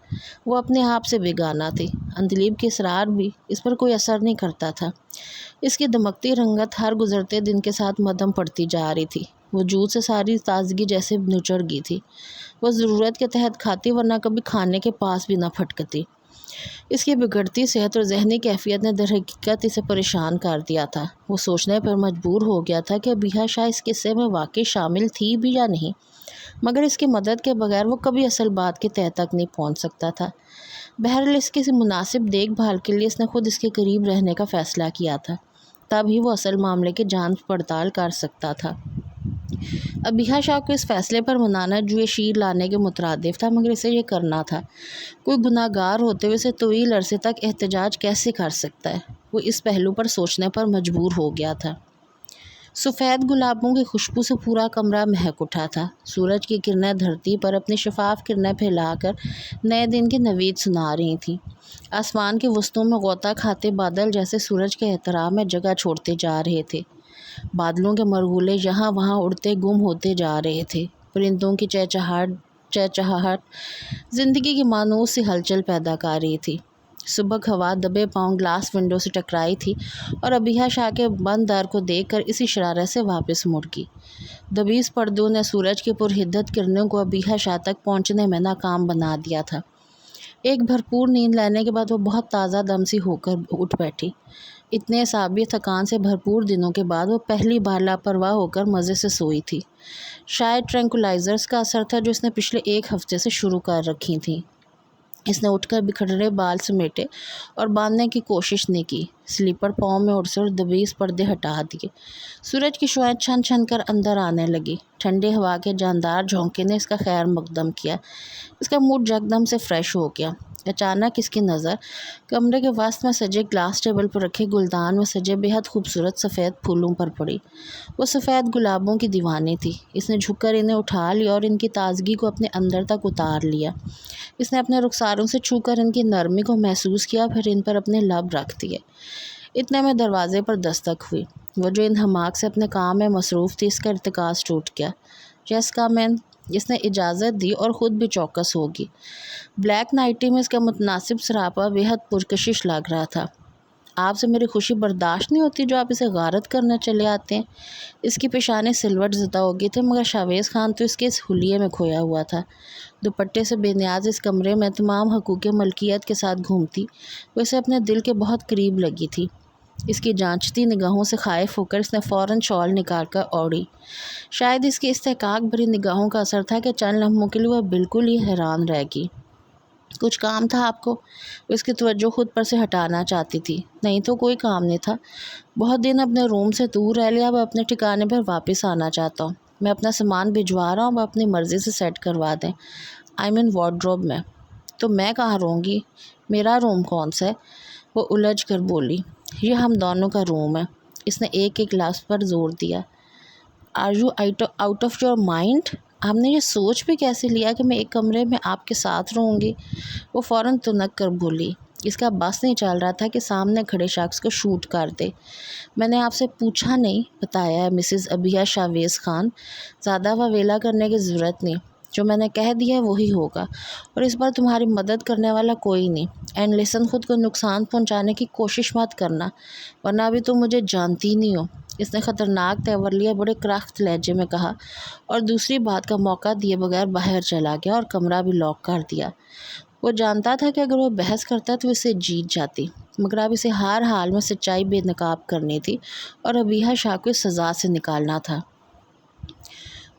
وہ اپنے آپ سے بیگانہ تھی، اندلیب کے اصرار بھی اس پر کوئی اثر نہیں کرتا تھا۔ اس کی دمکتی رنگت ہر گزرتے دن کے ساتھ مدھم پڑتی جا رہی تھی، وجود سے ساری تازگی جیسے نچڑ گئی تھی۔ وہ ضرورت کے تحت کھاتی ورنہ کبھی کھانے کے پاس بھی نہ پھٹکتی۔ اس کی بگڑتی صحت اور ذہنی کیفیت نے در حقیقت اسے پریشان کر دیا تھا۔ وہ سوچنے پر مجبور ہو گیا تھا کہ ابیحا شاہ اس قصے میں واقعی شامل تھی بھی یا نہیں، مگر اس کی مدد کے بغیر وہ کبھی اصل بات کی تہہ تک نہیں پہنچ سکتا تھا۔ بہرحال اس کی مناسب دیکھ بھال کے لیے اس نے خود اس کے قریب رہنے کا فیصلہ کیا تھا، تب ہی وہ اصل معاملے کی جانچ پڑتال کر سکتا تھا۔ ابیحا شاہ کو اس فیصلے پر منانا جوئے شیر لانے کے مترادف تھا، مگر اسے یہ کرنا تھا۔ کوئی گناہ گار ہوتے ہوئے اسے طویل عرصے تک احتجاج کیسے کر سکتا ہے؟ وہ اس پہلو پر سوچنے پر مجبور ہو گیا تھا۔ سفید گلابوں کی خوشبو سے پورا کمرہ مہک اٹھا تھا۔ سورج کی کرنیں دھرتی پر اپنی شفاف کرنیں پھیلا کر نئے دن کی نوید سنا رہی تھیں۔ آسمان کے وسطوں میں غوطہ کھاتے بادل جیسے سورج کے احترام میں جگہ چھوڑتے جا رہے تھے۔ بادلوں کے مرغولے یہاں وہاں اڑتے گم ہوتے جا رہے تھے۔ پرندوں کی چہچہاہٹ زندگی کی مانوس سی ہلچل پیدا کر رہی تھی۔ صبح ہوا دبے پاؤں گلاس ونڈو سے ٹکرائی تھی اور ابیحا شاہ کے بند در کو دیکھ کر اسی شرارت سے واپس مڑ گئی۔ دبیز پردوں نے سورج کی پرحدت کرنوں کو ابیحا شاہ تک پہنچنے میں ناکام بنا دیا تھا۔ ایک بھرپور نیند لینے کے بعد وہ بہت تازہ دم سی ہو کر اٹھ بیٹھی۔ اتنے اعصابی تھکان سے بھرپور دنوں کے بعد وہ پہلی بار لاپرواہ ہو کر مزے سے سوئی تھی۔ شاید ٹرینکولائزرز کا اثر تھا جو اس نے پچھلے ایک ہفتے سے شروع کر رکھی تھیں۔ اس نے اٹھ کر بکھرے بال سمیٹے اور باندھنے کی کوشش نہیں کی۔ سلیپر پاؤں میں اڑ سے اور دبیز پردے ہٹا دیے۔ سورج کی شعاعیں چھن چھن کر اندر آنے لگی۔ ٹھنڈے ہوا کے جاندار جھونکے نے اس کا خیر مقدم کیا۔ اس کا موڈ یکدم سے فریش ہو گیا۔ اچانک اس کی نظر کمرے کے وسط میں سجے گلاس ٹیبل پر رکھے گلدان میں سجے بے حد خوبصورت سفید پھولوں پر پڑی۔ وہ سفید گلابوں کی دیوانی تھی۔ اس نے جھک کر انہیں اٹھا لیا اور ان کی تازگی کو اپنے اندر تک اتار لیا۔ اس نے اپنے رخساروں سے چھو کر ان کی نرمی کو محسوس کیا، پھر ان پر اپنے لب رکھ دیے۔ اتنے میں دروازے پر دستک ہوئی۔ وہ جو ان حماق سے اپنے کام میں مصروف تھی، اس کا ارتکاز ٹوٹ گیا۔ یس کم ان۔ اس نے اجازت دی اور خود بھی چوکس ہوگی۔ بلیک نائٹی میں اس کا متناسب سراپا بے حد پرکشش لگ رہا تھا۔ آپ سے میری خوشی برداشت نہیں ہوتی جو آپ اسے غارت کرنے چلے آتے ہیں۔ اس کی پیشانی سلوٹ زدہ ہو گئی تھی، مگر شاویز خان تو اس کے اس حلیے میں کھویا ہوا تھا۔ دوپٹے سے بے نیاز اس کمرے میں تمام حقوق ملکیت کے ساتھ گھومتی، وہ اسے اپنے دل کے بہت قریب لگی تھی۔ اس کی جانچتی نگاہوں سے خائف ہو کر اس نے فوراً شال نکال کر اوڑھی۔ شاید اس کی استحقاق بھری نگاہوں کا اثر تھا کہ چند لمحوں کے لیے وہ بالکل ہی حیران رہ گئی۔ کچھ کام تھا آپ کو؟ وہ اس کی توجہ خود پر سے ہٹانا چاہتی تھی۔ نہیں تو کوئی کام نہیں تھا، بہت دن اپنے روم سے دور رہ لیا، اب اپنے ٹھکانے پر واپس آنا چاہتا ہوں۔ میں اپنا سامان بھجوا رہا ہوں، اب اپنی مرضی سے سیٹ کروا دیں۔ آئی مین وارڈروب میں۔ تو میں کہاں رہوں گی؟ میرا روم کون سا ہے؟ وہ الجھ کر بولی۔ یہ ہم دونوں کا روم ہے۔ اس نے ایک لفظ پر زور دیا۔ Are you out of your mind? آپ نے یہ سوچ بھی کیسے لیا کہ میں ایک کمرے میں آپ کے ساتھ رہوں گی؟ وہ فوراً تنک کر بولی۔ اس کا بس نہیں چل رہا تھا کہ سامنے کھڑے شخص کو شوٹ کر دے۔ میں نے آپ سے پوچھا نہیں، بتایا ہے مسز ابیحا شاویز خان۔ زیادہ واویلا کرنے کی ضرورت نہیں، جو میں نے کہہ دیا ہے وہی ہوگا، اور اس بار تمہاری مدد کرنے والا کوئی نہیں۔ اینڈ لسن، خود کو نقصان پہنچانے کی کوشش مت کرنا، ورنہ ابھی تم مجھے جانتی نہیں ہو۔ اس نے خطرناک تیور لیا بڑے کرخت لہجے میں کہا، اور دوسری بات کا موقع دیے بغیر باہر چلا گیا اور کمرہ بھی لاک کر دیا۔ وہ جانتا تھا کہ اگر وہ بحث کرتا تو اسے جیت جاتی، مگر اب اسے ہر حال میں سچائی بے نقاب کرنی تھی اور ابیحا شاہ کو اس سزا سے نکالنا تھا۔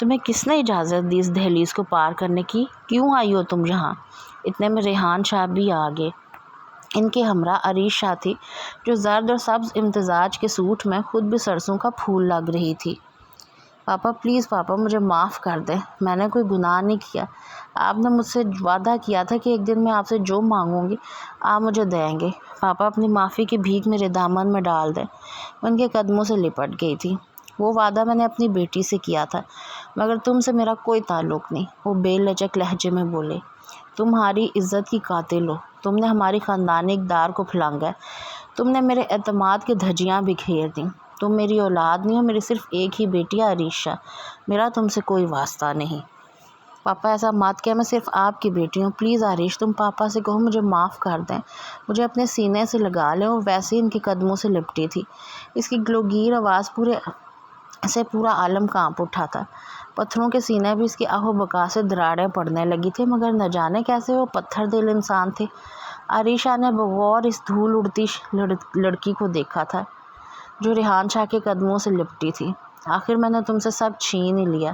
تمہیں کس نے اجازت دی اس دہلیز کو پار کرنے کی؟ کیوں آئی ہو تم یہاں؟ اتنے میں ریحان شاہ بھی آ گئے۔ ان کے ہمراہ عریش شاہ تھی، جو زرد اور سبز امتزاج کے سوٹ میں خود بھی سرسوں کا پھول لگ رہی تھی۔ پاپا پلیز پاپا، مجھے معاف کر دیں، میں نے کوئی گناہ نہیں کیا۔ آپ نے مجھ سے وعدہ کیا تھا کہ ایک دن میں آپ سے جو مانگوں گی آپ مجھے دیں گے۔ پاپا اپنی معافی کی بھیک میرے دامن میں ڈال دیں۔ میں ان کے قدموں سے لپٹ گئی تھی۔ وہ وعدہ میں نے اپنی بیٹی سے کیا تھا، مگر تم سے میرا کوئی تعلق نہیں، وہ بے لچک لہجے میں بولے۔ تمہاری عزت کی قاتل ہو، تم نے ہماری خاندانی اقدار کو پھلانگا ہے، تم نے میرے اعتماد کی دھجیاں بکھیر دیں۔ تم میری اولاد نہیں ہو، میری صرف ایک ہی بیٹی ہے عریش شاہ، میرا تم سے کوئی واسطہ نہیں۔ پاپا ایسا مت کہ میں صرف آپ کی بیٹی ہوں، پلیز عریش تم پاپا سے کہو مجھے معاف کر دیں، مجھے اپنے سینے سے لگا لیں۔ وہ ویسے ہی ان کے قدموں سے لپٹی تھی۔ اس کی گلوگیر آواز پورا عالم کانپ اٹھا تھا۔ پتھروں کے سینے بھی اس کی آہ و بکا سے دراڑیں پڑنے لگی تھی، مگر نہ جانے کیسے وہ پتھر دل انسان تھے۔ عریش شاہ نے بغور اس دھول اڑتی لڑکی کو دیکھا تھا جو ریحان شاہ کے قدموں سے لپٹی تھی۔ آخر میں نے تم سے سب چھین ہی لیا۔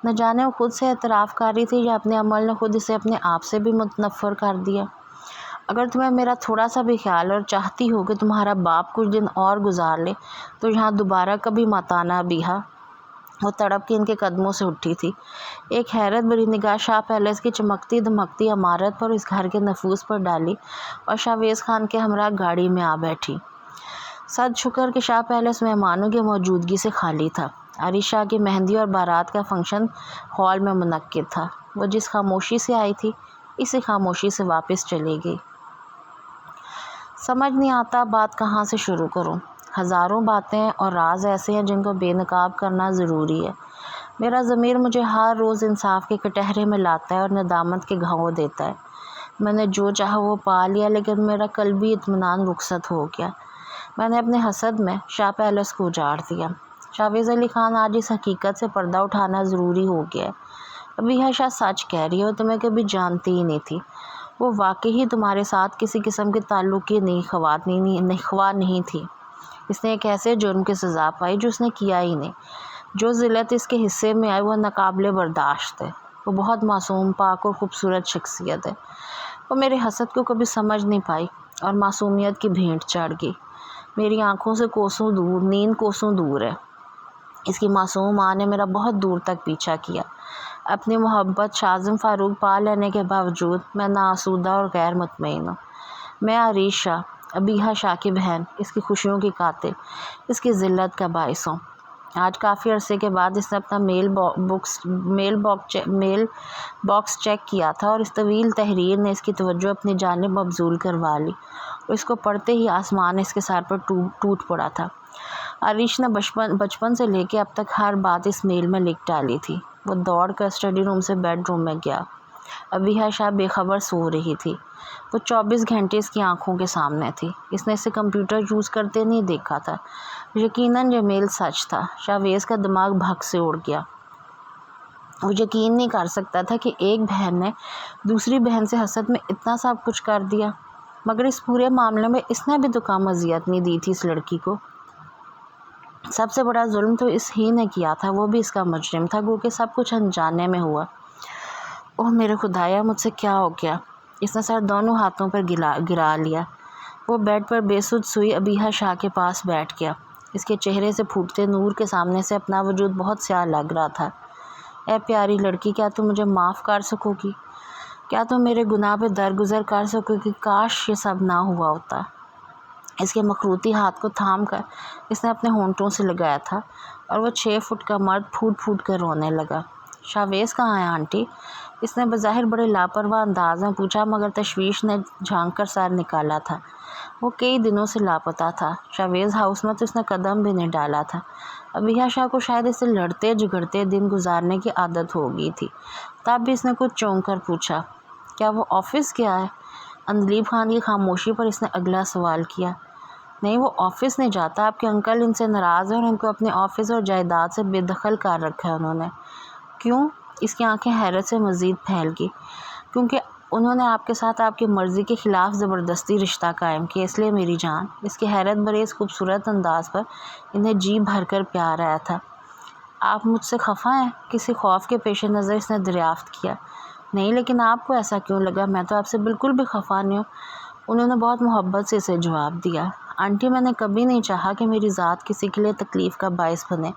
نہ جانے وہ خود سے اعتراف کاری تھی یا اپنے عمل نے خود اسے اپنے آپ سے بھی متنفر کر دیا۔ اگر تمہیں میرا تھوڑا سا بھی خیال اور چاہتی ہو کہ تمہارا باپ کچھ دن اور گزار لے تو یہاں دوبارہ کبھی مت آنا ابیہا۔ وہ تڑپ کے ان کے قدموں سے اٹھی تھی، ایک حیرت بھری نگاہ شاہ پیلس کی چمکتی دمکتی عمارت پر اس گھر کے نفوذ پر ڈالی اور شاویز خان کے ہمراہ گاڑی میں آ بیٹھی۔ صد شکر کہ شاہ پیلس مہمانوں کی موجودگی سے خالی تھا۔ عریش شاہ کی مہندی اور بارات کا فنکشن ہال میں منعقد تھا۔ وہ جس خاموشی سے آئی تھی اسی خاموشی سے واپس چلی گئی۔ سمجھ نہیں آتا بات کہاں سے شروع کروں۔ ہزاروں باتیں اور راز ایسے ہیں جن کو بے نقاب کرنا ضروری ہے۔ میرا ضمیر مجھے ہر روز انصاف کے کٹہرے میں لاتا ہے اور ندامت کے گھاؤں دیتا ہے۔ میں نے جو چاہا وہ پا لیا، لیکن میرا قلبی اطمینان رخصت ہو گیا۔ میں نے اپنے حسد میں شاہ پیلس کو اجاڑ دیا۔ شاویز علی خان، آج اس حقیقت سے پردہ اٹھانا ضروری ہو گیا ہے۔ ابیہا شاہ سچ کہہ رہی ہے، وہ تمہیں کبھی جانتی ہی نہیں تھی۔ وہ واقعی تمہارے ساتھ کسی قسم کے تعلق کی خواہ نہیں تھی۔ اس نے ایک ایسے جرم کی سزا پائی جو اس نے کیا ہی نہیں۔ جو ذلت اس کے حصے میں آئی وہ ناقابل برداشت ہے۔ وہ بہت معصوم، پاک اور خوبصورت شخصیت ہے۔ وہ میرے حسد کو کبھی سمجھ نہیں پائی اور معصومیت کی بھینٹ چڑھ گئی۔ میری آنکھوں سے کوسوں دور، نیند کوسوں دور ہے۔ اس کی معصوم ماں نے میرا بہت دور تک پیچھا کیا۔ اپنی محبت شاہزم فاروق پا لینے کے باوجود میں ناآسودہ اور غیر مطمئن ہوں۔ میں عریش شاہ، ابیہا شاہ کی بہن، اس کی خوشیوں کی قاتل، اس کی ذلت کا باعث ہوں۔ آج کافی عرصے کے بعد اس نے اپنا میل باکس چیک کیا تھا اور اس طویل تحریر نے اس کی توجہ اپنی جانب مبذول کروا لی اور اس کو پڑھتے ہی آسمان اس کے سر پر ٹوٹ پڑا تھا۔ عریش نے بچپن سے لے کے اب تک ہر بات اس میل میں لکھ ڈالی تھی۔ وہ دوڑ کر اسٹڈی روم سے بیڈ روم میں گیا۔ ابیہا شاہ بے خبر سو رہی تھی۔ وہ 24 گھنٹے اس کی آنکھوں کے سامنے تھی۔ اس نے اسے کمپیوٹر یوز کرتے نہیں دیکھا تھا۔ یقیناً یہ میل سچ تھا۔ شاویز کا دماغ بھگ سے اڑ گیا۔ وہ یقین نہیں کر سکتا تھا کہ ایک بہن نے دوسری بہن سے حسد میں اتنا سب کچھ کر دیا، مگر اس پورے معاملے میں اس نے بھی تو کم اذیت نہیں دی تھی اس لڑکی کو۔ سب سے بڑا ظلم تو اس ہی نے کیا تھا، وہ بھی اس کا مجرم تھا، گو کہ سب کچھ انجانے میں ہوا۔ اوہ میرے خدایا، مجھ سے کیا ہو گیا؟ اس نے سر دونوں ہاتھوں پر گرا لیا۔ وہ بیڈ پر بے سود سوئی ابیہا شاہ کے پاس بیٹھ گیا۔ اس کے چہرے سے پھوٹتے نور کے سامنے سے اپنا وجود بہت سیاہ لگ رہا تھا۔ اے پیاری لڑکی، کیا تم مجھے معاف کر سکو گی؟ کیا تم میرے گناہ پہ درگزر کر سکو گی؟ کاش یہ سب نہ ہوا ہوتا۔ اس کے مخروطی ہاتھ کو تھام کر اس نے اپنے ہونٹوں سے لگایا تھا اور وہ 6 فٹ کا مرد پھوٹ پھوٹ کر رونے لگا۔ شاویز کہاں ہے آنٹی؟ اس نے بظاہر بڑے لاپرواہ انداز میں پوچھا، مگر تشویش نے جھانک کر سر نکالا تھا۔ وہ کئی دنوں سے لاپتہ تھا۔ شاویز ہاؤس میں تو اس نے قدم بھی نہیں ڈالا تھا۔ ابیہا شاہ کو شاید اس سے لڑتے جھگڑتے دن گزارنے کی عادت ہو گئی تھی۔ تب بھی اس نے کچھ چونک کر پوچھا، کیا وہ آفس گیا ہے؟ اندلیب خان کی خاموشی پر اس نے اگلا سوال کیا۔ نہیں، وہ آفس نہیں جاتا۔ آپ کے انکل ان سے ناراض ہیں اور ان کو اپنے آفس اور جائیداد سے بے دخل کر رکھا ہے انہوں نے۔ کیوں؟ اس کی آنکھیں حیرت سے مزید پھیل گئی۔ کیونکہ انہوں نے آپ کے ساتھ آپ کی مرضی کے خلاف زبردستی رشتہ قائم کیا، اس لیے میری جان۔ اس کے حیرت بھرے اس خوبصورت انداز پر انہیں جی بھر کر پیار آیا تھا۔ آپ مجھ سے خفا ہیں؟ کسی خوف کے پیش نظر اس نے دریافت کیا۔ نہیں، لیکن آپ کو ایسا کیوں لگا؟ میں تو آپ سے بالکل بھی خفا نہیں ہوں، انہوں نے بہت محبت سے اسے جواب دیا۔ آنٹی، میں نے کبھی نہیں چاہا کہ میری ذات کسی کے لیے تکلیف کا باعث بنے۔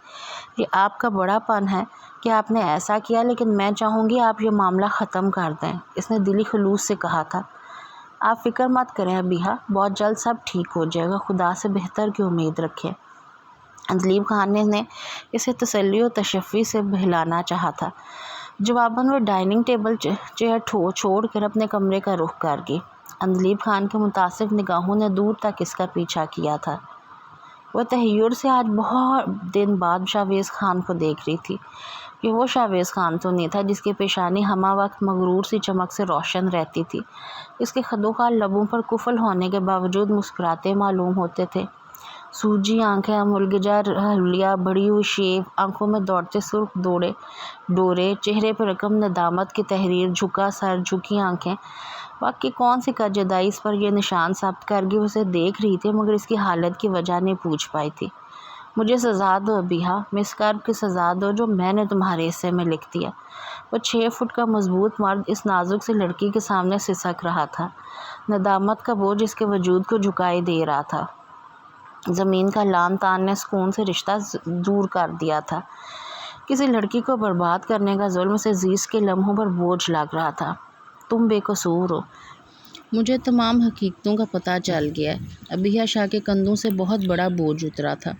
یہ آپ کا بڑا پن ہے کہ آپ نے ایسا کیا، لیکن میں چاہوں گی آپ یہ معاملہ ختم کر دیں، اس نے دلی خلوص سے کہا تھا۔ آپ فکر مت کریں ابیہا، بہت جلد سب ٹھیک ہو جائے گا، خدا سے بہتر کی امید رکھیں۔ دلیپ خان نے اسے تسلی و تشفی سے بہلانا چاہا تھا۔ جواباً وہ ڈائننگ ٹیبل چیئر چھوڑ کر اپنے کمرے کا رخ کر گئی۔ دلیپ خان کے متاسف نگاہوں نے دور تک اس کا پیچھا کیا تھا۔ وہ تحیر سے آج بہت دن بعد شاویز خان کو دیکھ رہی تھی۔ یہ وہ شاویز خان تو نہیں تھا جس کی پیشانی ہمہ وقت مغرور سی چمک سے روشن رہتی تھی۔ اس کے خدوخال لبوں پر کفل ہونے کے باوجود مسکراتے معلوم ہوتے تھے۔ سوجی آنکھیں، ملگجا حلیہ، بڑی ہوئی شیو، آنکھوں میں دوڑتے سرخ ڈورے، چہرے پر رقم ندامت کی تحریر، جھکا سر، جھکی آنکھیں۔ واقعی کون سی کجدائی اس پر یہ نشان ثابت کر گئی؟ اسے دیکھ رہی تھی مگر اس کی حالت کی وجہ نہیں پوچھ پائی تھی۔ مجھے سزا دو ابیہا، مس کرب کی سزا دو جو میں نے تمہارے حصے میں لکھ دیا۔ وہ 6 فٹ کا مضبوط مرد اس نازک سی لڑکی کے سامنے سسک رہا تھا۔ ندامت کا بوجھ اس کے وجود کو جھکائے دے رہا تھا۔ زمین کا لان تان نے سکون سے رشتہ دور کر دیا تھا۔ کسی لڑکی کو برباد کرنے کا ظلم سے عزیز کے لمحوں پر بوجھ لگ رہا تھا۔ تم بے قصور ہو، مجھے تمام حقیقتوں کا پتہ چل گیا ہے۔ ابیہا شاہ کے کندھوں سے بہت بڑا بوجھ اترا تھا۔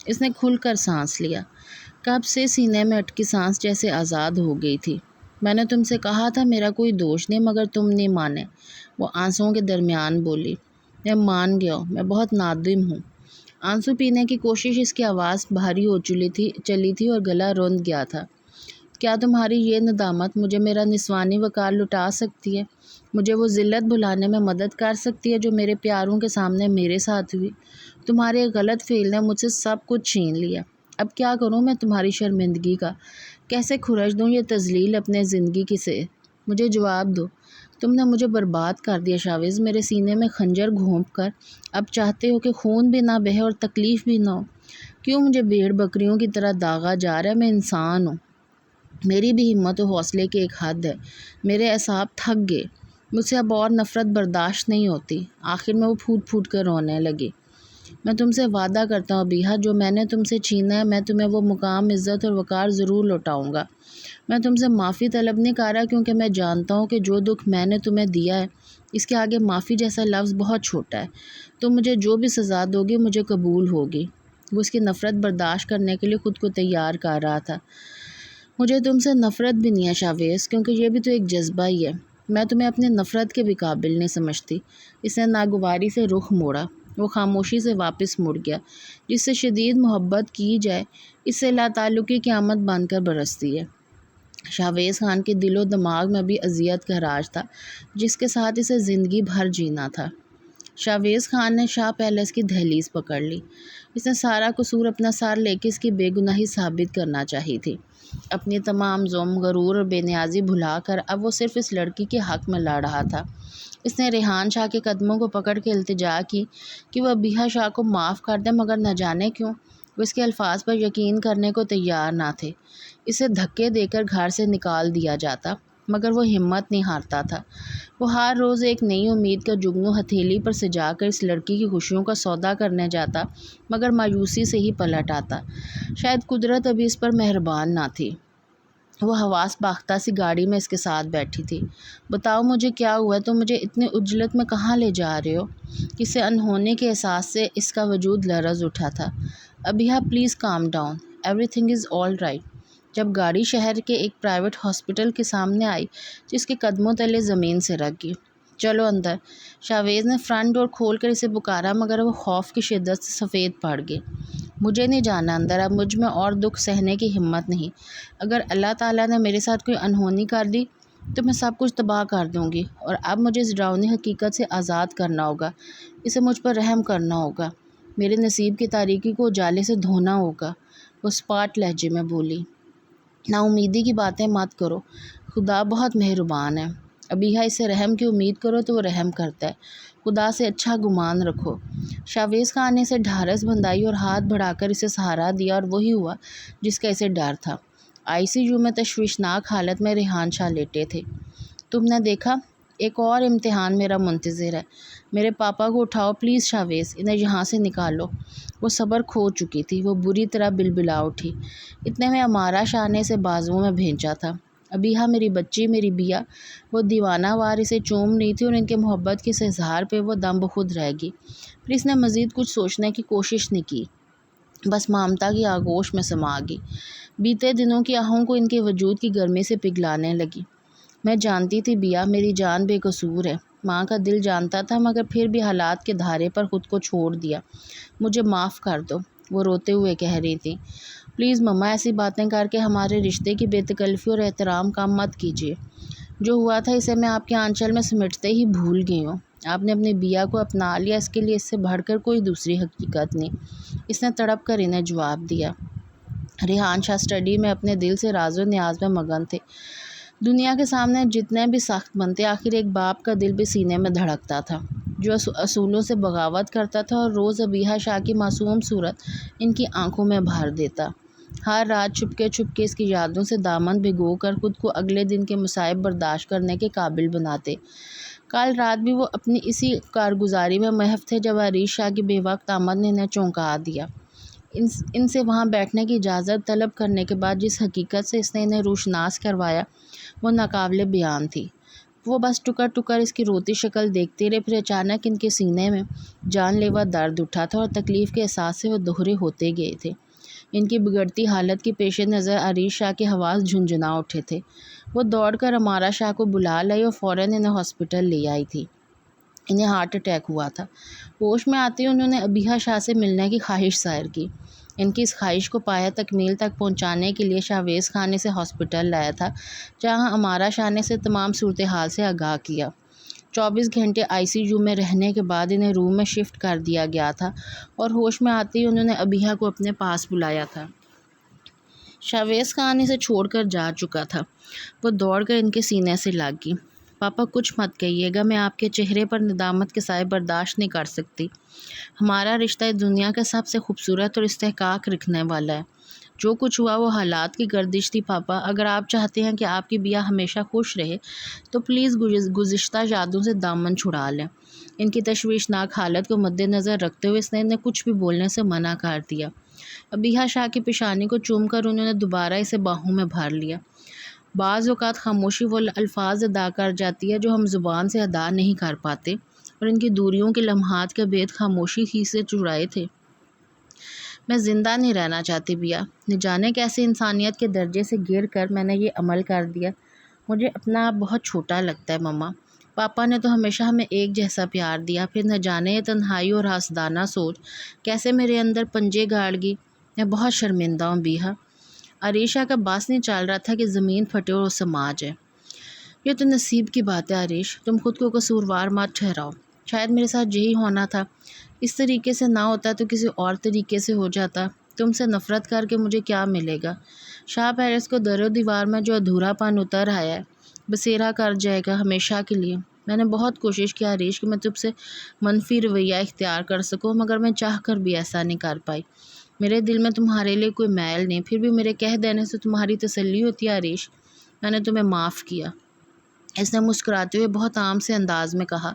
اس نے کھل کر سانس لیا۔ کب سے سینے میں اٹکی سانس جیسے آزاد ہو گئی تھی۔ میں نے تم سے کہا تھا میرا کوئی دوش نہیں، مگر تم نہیں مانے، وہ آنسوؤں کے درمیان بولی۔ میں مان گیا ہوں، میں بہت نادم ہوں۔ آنسو پینے کی کوشش اس کی آواز بھاری ہو چلی تھی اور گلا روند گیا تھا۔ کیا تمہاری یہ ندامت مجھے میرا نسوانی وقار لٹا سکتی ہے؟ مجھے وہ ذلت بھلانے میں مدد کر سکتی ہے جو میرے پیاروں کے سامنے میرے ساتھ ہوئی؟ تمہارے غلط فعل نے مجھ سے سب کچھ چھین لیا۔ اب کیا کروں میں تمہاری شرمندگی کا؟ کیسے کھرچ دوں یہ تذلیل اپنے زندگی کی سے؟ مجھے جواب دو۔ تم نے مجھے برباد کر دیا شاویز، میرے سینے میں خنجر گھونپ کر۔ اب چاہتے ہو کہ خون بھی نہ بہے اور تکلیف بھی نہ ہو۔ کیوں مجھے بھیڑ بکریوں کی طرح داغا جا رہا ہے؟ میں انسان ہوں، میری بھی ہمت و حوصلے کی ایک حد ہے۔ میرے اعصاب تھک گئے، مجھ سے اب اور نفرت برداشت نہیں ہوتی۔ آخر میں وہ پھوٹ پھوٹ کر رونے لگی۔ میں تم سے وعدہ کرتا ہوں ابیہا، جو میں نے تم سے چھینا ہے میں تمہیں وہ مقام، عزت اور وقار ضرور لوٹاؤں گا۔ میں تم سے معافی طلب نہیں کر رہا، کیونکہ میں جانتا ہوں کہ جو دکھ میں نے تمہیں دیا ہے اس کے آگے معافی جیسا لفظ بہت چھوٹا ہے۔ تم مجھے جو بھی سزا دو گی مجھے قبول ہوگی۔ وہ اس کی نفرت برداشت کرنے کے لیے خود کو تیار کر رہا تھا۔ مجھے تم سے نفرت بھی نہیں ہے شاویز، کیونکہ یہ بھی تو ایک جذبہ ہی ہے۔ میں تمہیں اپنی نفرت کے بھی قابل نہیں سمجھتی۔ اس نے ناگواری سے رخ موڑا۔ وہ خاموشی سے واپس مڑ گیا۔ جس سے شدید محبت کی جائے اس سے لا تعلقی قیامت بن کر برستی ہے۔ شاویز خان کے دل و دماغ میں بھی اذیت کا راج تھا جس کے ساتھ اسے زندگی بھر جینا تھا۔ شاویز خان نے شاہ پیلس کی دہلیز پکڑ لی۔ اس نے سارا قصور اپنا سر لے کے اس کی بے گناہی ثابت کرنا چاہی تھی۔ اپنی تمام ظلم، غرور اور بے نیازی بھلا کر اب وہ صرف اس لڑکی کے حق میں لڑ رہا تھا۔ اس نے ریحان شاہ کے قدموں کو پکڑ کے التجا کی کہ وہ ابیہا شاہ کو معاف کر دے، مگر نہ جانے کیوں وہ اس کے الفاظ پر یقین کرنے کو تیار نہ تھے۔ اسے دھکے دے کر گھر سے نکال دیا جاتا مگر وہ ہمت نہیں ہارتا تھا۔ وہ ہر روز ایک نئی امید کا جگنو ہتھیلی پر سجا کر اس لڑکی کی خوشیوں کا سودا کرنے جاتا مگر مایوسی سے ہی پلٹ آتا۔ شاید قدرت ابھی اس پر مہربان نہ تھی۔ وہ حواس باختہ سی گاڑی میں اس کے ساتھ بیٹھی تھی۔ بتاؤ مجھے کیا ہوا ہے؟ تم مجھے اتنی عجلت میں کہاں لے جا رہے ہو؟ کسی انہونی کے احساس سے اس کا وجود لرز اٹھا تھا۔ Abiha please calm down, everything is all right. جب گاڑی شہر کے ایک پرائیویٹ ہاسپٹل کے سامنے آئی جس کے قدموں تلے زمین سے رکھ گئی۔ چلو اندر۔ شاویز نے فرنٹ ڈور کھول کر اسے پکارا مگر وہ خوف کی شدت سے سفید پڑ گئی۔ مجھے نہیں جانا اندر، اب مجھ میں اور دکھ سہنے کی ہمت نہیں۔ اگر اللہ تعالیٰ نے میرے ساتھ کوئی انہونی کر دی تو میں سب کچھ تباہ کر دوں گی، اور اب مجھے اس ڈراؤنی حقیقت سے آزاد کرنا ہوگا۔ اسے مجھ پر رحم کرنا ہوگا، میرے نصیب کی تاریکی کو اجالے سے دھونا ہوگا۔ وہ اسپاٹ لہجے میں بولی۔ نا امیدی کی باتیں مت کرو، خدا بہت مہربان ہے۔ ابیہا اسے رحم کی امید کرو تو وہ رحم کرتا ہے، خدا سے اچھا گمان رکھو۔ شاویز خان نے اسے ڈھارس بندھائی اور ہاتھ بڑھا کر اسے سہارا دیا، اور وہی ہوا جس کا اسے ڈر تھا۔ ICU میں تشویشناک حالت میں ریحان شاہ لیٹے تھے۔ تم نے دیکھا، ایک اور امتحان میرا منتظر ہے۔ میرے پاپا کو اٹھاؤ پلیز شاویز، انہیں یہاں سے نکالو۔ وہ صبر کھو چکی تھی، وہ بری طرح بلبلا اٹھی۔ اتنے میں امارا شاہ نے اسے بازوؤں میں بھینچا تھا۔ ابیہا میری بچی، میری بیا۔ وہ دیوانہ وار اسے چوم رہی تھی اور ان کے محبت کے اس اظہار پہ وہ دم بخود رہ گئی، پھر اس نے مزید کچھ سوچنے کی کوشش نہیں کی، بس ممتا کی آغوش میں سما گئی۔ بیتے دنوں کی آہوں کو ان کے وجود کی گرمی سے پگھلانے لگی۔ میں جانتی تھی بیا، میری جان بے قصور ہے، ماں کا دل جانتا تھا، مگر پھر بھی حالات کے دھارے پر خود کو چھوڑ دیا۔ مجھے معاف کر دو، وہ روتے ہوئے کہہ رہی تھی۔ پلیز مما، ایسی باتیں کر کے ہمارے رشتے کی بے تکلفی اور احترام کم مت کیجیے۔ جو ہوا تھا اسے میں آپ کے آنچل میں سمٹتے ہی بھول گئی ہوں۔ آپ نے اپنی بیا کو اپنا لیا، اس کے لیے اس سے بڑھ کر کوئی دوسری حقیقت نہیں، اس نے تڑپ کر انہیں جواب دیا۔ ریحان شاہ اسٹڈی میں اپنے دل سے راز و نیاز میں مگن تھے۔ دنیا کے سامنے جتنے بھی سخت بنتے، آخر ایک باپ کا دل بھی سینے میں دھڑکتا تھا، جو اصولوں سے بغاوت کرتا تھا، اور روز ابیہا شاہ کی معصوم صورت ان کی آنکھوں میں بھر دیتا۔ ہر رات چھپکے چھپکے اس کی یادوں سے دامن بھگو کر خود کو اگلے دن کے مصائب برداشت کرنے کے قابل بناتے۔ کل رات بھی وہ اپنی اسی کارگزاری میں محو تھے جب عریش شاہ کی بے وقت آمد نے انہیں چونکا دیا۔ ان سے وہاں بیٹھنے کی اجازت طلب کرنے کے بعد جس حقیقت سے اس نے انہیں روشناس کروایا وہ ناقابل بیان تھی۔ وہ بس ٹکر ٹکر اس کی روتی شکل دیکھتے رہے، پھر اچانک ان کے سینے میں جان لیوا درد اٹھا تھا، اور تکلیف کے احساس سے وہ دوہرے ہوتے گئے تھے۔ ان کی بگڑتی حالت کے پیش نظر عریش شاہ کے حواس جھنجھنا اٹھے تھے۔ وہ دوڑ کر امارا شاہ کو بلا لائی اور فوراً انہیں ہاسپٹل لے آئی تھی۔ انہیں ہارٹ اٹیک ہوا تھا۔ ہوش میں آتے ہی انہوں نے ابیہا شاہ سے ملنے کی خواہش ظاہر کی۔ ان کی اس خواہش کو پایہ تکمیل تک پہنچانے کے لیے شاویز خان نے اسے ہاسپٹل لایا تھا، جہاں امارا شاہ نے اسے تمام صورتحال سے آگاہ کیا۔ 24 گھنٹے ICU میں رہنے کے بعد انہیں روم میں شفٹ کر دیا گیا تھا، اور ہوش میں آتے ہی انہوں نے ابیہا کو اپنے پاس بلایا تھا۔ شاویز خان اسے چھوڑ کر جا چکا تھا۔ وہ دوڑ کر ان کے سینے سے لگ گئی۔ پاپا کچھ مت کہیے گا، میں آپ کے چہرے پر ندامت کے سائے برداشت نہیں کر سکتی۔ ہمارا رشتہ اس دنیا کا سب سے خوبصورت اور استحقاق رکھنے والا ہے۔ جو کچھ ہوا وہ حالات کی گردش تھی پاپا۔ اگر آپ چاہتے ہیں کہ آپ کی بیا ہمیشہ خوش رہے تو پلیز گزشتہ یادوں سے دامن چھڑا لیں۔ ان کی تشویشناک حالت کو مد نظر رکھتے ہوئے اس نے انہیں کچھ بھی بولنے سے منع کر دیا۔ ابیہا شاہ کی پیشانی کو چوم کر انہوں نے دوبارہ اسے باہوں میں بھر لیا۔ بعض اوقات خاموشی وہ الفاظ ادا کر جاتی ہے جو ہم زبان سے ادا نہیں کر پاتے، اور ان کی دوریوں کے لمحات کے بید خاموشی ہی سے چرائے تھے۔ میں زندہ نہیں رہنا چاہتی بیا، نہ جانے کیسے انسانیت کے درجے سے گر کر میں نے یہ عمل کر دیا۔ مجھے اپنا آپ بہت چھوٹا لگتا ہے مما۔ پاپا نے تو ہمیشہ ہمیں ایک جیسا پیار دیا، پھر نہ جانے یہ تنہائی اور حسدانہ سوچ کیسے میرے اندر پنجے گاڑ گئی۔ میں بہت شرمندہ ہوں بیہا۔ عریشہ کا باس نہیں چل رہا تھا کہ زمین پھٹے اور وہ سما جائے۔ یہ تو نصیب کی بات ہے عریش، تم خود کو قصوروار مت ٹھہراؤ۔ شاید میرے ساتھ یہی ہونا تھا، اس طریقے سے نہ ہوتا تو کسی اور طریقے سے ہو جاتا۔ تم سے نفرت کر کے مجھے کیا ملے گا؟ شاہ پیرس کو در و دیوار میں جو ادھورا پن اتر آیا ہے بسیرا کر جائے گا ہمیشہ کے لیے۔ میں نے بہت کوشش کی عریش کہ میں تم سے منفی رویہ اختیار کر سکوں، مگر میں چاہ کر بھی ایسا نہیں کر پائی۔ میرے دل میں تمہارے لیے کوئی میل نہیں، پھر بھی میرے کہہ دینے سے تمہاری تسلی ہوتی ہے عریش۔ میں نے تمہیں معاف کیا، اس نے مسکراتے ہوئے بہت عام سے انداز میں کہا۔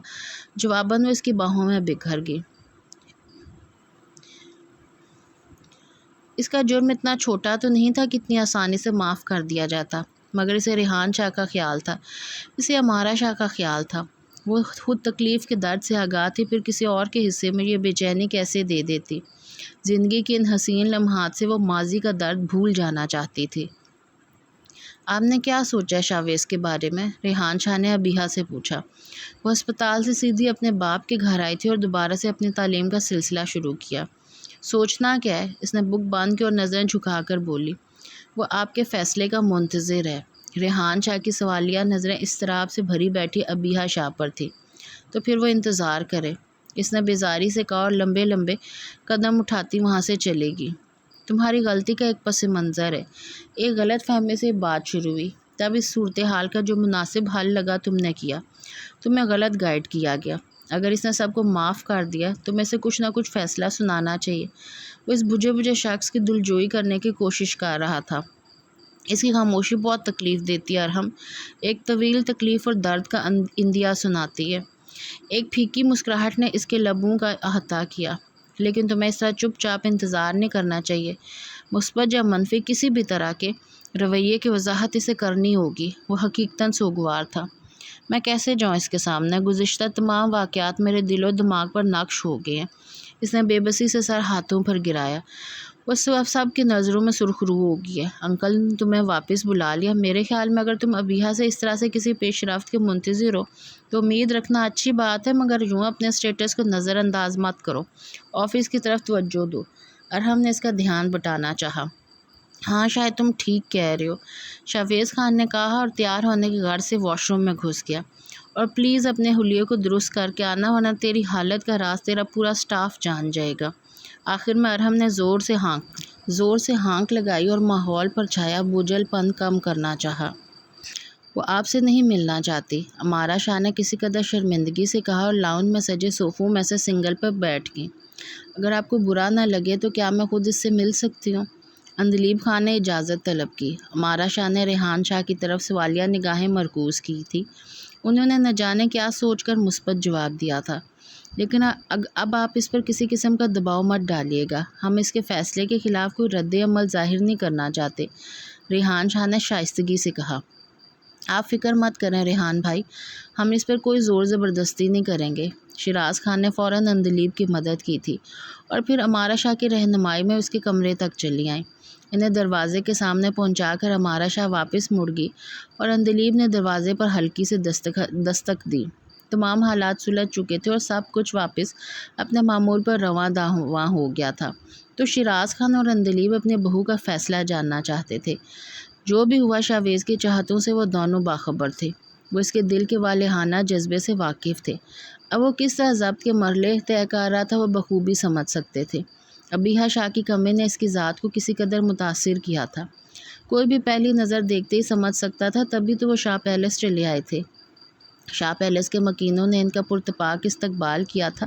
جواباً وہ اس کی باہوں میں بکھر گئی۔ اس کا جرم اتنا چھوٹا تو نہیں تھا کہ اتنی آسانی سے معاف کر دیا جاتا، مگر اسے ریحان شاہ کا خیال تھا، اسے امارا شاہ کا خیال تھا۔ وہ خود تکلیف کے درد سے آگاہ تھی، پھر کسی اور کے حصے میں یہ بے چینی کیسے دے دیتی۔ زندگی کے ان حسین لمحات سے وہ ماضی کا درد بھول جانا چاہتی تھی۔ آپ نے کیا سوچا ہے شاویز کے بارے میں؟ ریحان شاہ نے ابیہا سے پوچھا۔ وہ ہسپتال سے سیدھی اپنے باپ کے گھر آئی تھی اور دوبارہ سے اپنی تعلیم کا سلسلہ شروع کیا۔ سوچنا کیا ہے؟ اس نے بک باندھ کے اور نظریں جھکا کر بولی۔ وہ آپ کے فیصلے کا منتظر ہے۔ ریحان شاہ کی سوالیہ نظریں اضطراب سے بھری بیٹھی ابیہا شاہ پر تھی۔ تو پھر وہ انتظار کرے، اس نے بیزاری سے کہا، اور لمبے لمبے قدم اٹھاتی وہاں سے چلے گی۔ تمہاری غلطی کا ایک پس منظر ہے۔ ایک غلط فہمی سے بات شروع ہوئی۔ تب اس صورتحال کا جو مناسب حل لگا تم نے کیا، تمہیں غلط گائیڈ کیا گیا۔ اگر اس نے سب کو معاف کر دیا تو میں سے کچھ نہ کچھ فیصلہ سنانا چاہیے۔ وہ اس بجھے شخص کی دلجوئی کرنے کی کوشش کر رہا تھا۔ اس کی خاموشی بہت تکلیف دیتی ہے ارحم، ایک طویل تکلیف اور درد کا اندیا سناتی ہے۔ ایک پھیکی مسکراہٹ نے اس کے لبوں کا احاطہ کیا۔ لیکن تمہیں اس طرح چپ چاپ انتظار نہیں کرنا چاہیے، مثبت یا منفی کسی بھی طرح کے رویے کی وضاحت اسے کرنی ہوگی۔ وہ حقیقتاً سوگوار تھا۔ میں کیسے جاؤں اس کے سامنے؟ گزشتہ تمام واقعات میرے دل و دماغ پر نقش ہو گئے ہیں۔ اس نے بے بسی سے سر ہاتھوں پر گرایا۔ وہ سب کی نظروں میں سرخرو ہو گئی ہے۔ انکل نے تمہیں واپس بلا لیا۔ میرے خیال میں اگر تم ابیحہ سے اس طرح سے کسی پیش رفت کے منتظر ہو تو امید رکھنا اچھی بات ہے، مگر یوں اپنے اسٹیٹس کو نظر انداز مت کرو۔ آفس کی طرف توجہ دو۔ ارحم نے اس کا دھیان بٹانا چاہا۔ ہاں شاید تم ٹھیک کہہ رہے ہو، شاویز خان نے کہا اور تیار ہونے کی غرض سے واش روم میں گھس گیا۔ اور پلیز اپنے حلیے کو درست کر کے آنا، ورنہ تیری حالت کا راز تیرا پورا سٹاف جان جائے گا۔ آخر میں ارحم نے زور سے ہانک لگائی اور ماحول پر چھایا بوجھل پن کم کرنا چاہا۔ وہ آپ سے نہیں ملنا چاہتی، امارا شاہ نے کسی قدر شرمندگی سے کہا اور لاؤنج میں سجے صوفوں میں سے سنگل پر بیٹھ گئی۔ اگر آپ کو برا نہ لگے تو کیا میں خود اس سے مل سکتی ہوں؟ اندلیب خان نے اجازت طلب کی۔ امارا شاہ نے ریحان شاہ کی طرف سوالیہ نگاہیں مرکوز کی تھی۔ انہوں نے نہ جانے کیا سوچ کر مثبت جواب دیا تھا، لیکن اب آپ اس پر کسی قسم کا دباؤ مت ڈالیے گا۔ ہم اس کے فیصلے کے خلاف کوئی رد عمل ظاہر نہیں کرنا چاہتے، ریحان شاہ نے شائستگی سے کہا۔ آپ فکر مت کریں ریحان بھائی، ہم اس پر کوئی زور زبردستی نہیں کریں گے۔ شیراز خان نے فوراً اندلیب کی مدد کی تھی اور پھر امارا شاہ کی رہنمائی میں اس کے کمرے تک چلی آئیں۔ انہیں دروازے کے سامنے پہنچا کر امارا شاہ واپس مڑ گئی اور اندلیب نے دروازے پر ہلکی سے دستک دی۔ تمام حالات سلجھ چکے تھے اور سب کچھ واپس اپنے معمول پر رواں داواں ہو گیا تھا۔ تو شیراز خان اور اندلیب اپنی بہو کا فیصلہ جاننا چاہتے تھے۔ جو بھی ہوا شاویز کی چاہتوں سے وہ دونوں باخبر تھے۔ وہ اس کے دل کے والہانہ جذبے سے واقف تھے۔ اب وہ کس طرح ضبط کے مرحلے طے کر رہا تھا وہ بخوبی سمجھ سکتے تھے۔ ابیحہ شاہ کی کمی نے اس کی ذات کو کسی قدر متاثر کیا تھا۔ کوئی بھی پہلی نظر دیکھتے ہی سمجھ سکتا تھا، تبھی تو وہ شاہ پیلس چلے آئے تھے۔ شاہ پیلس کے مکینوں نے ان کا پرتپاک استقبال کیا تھا،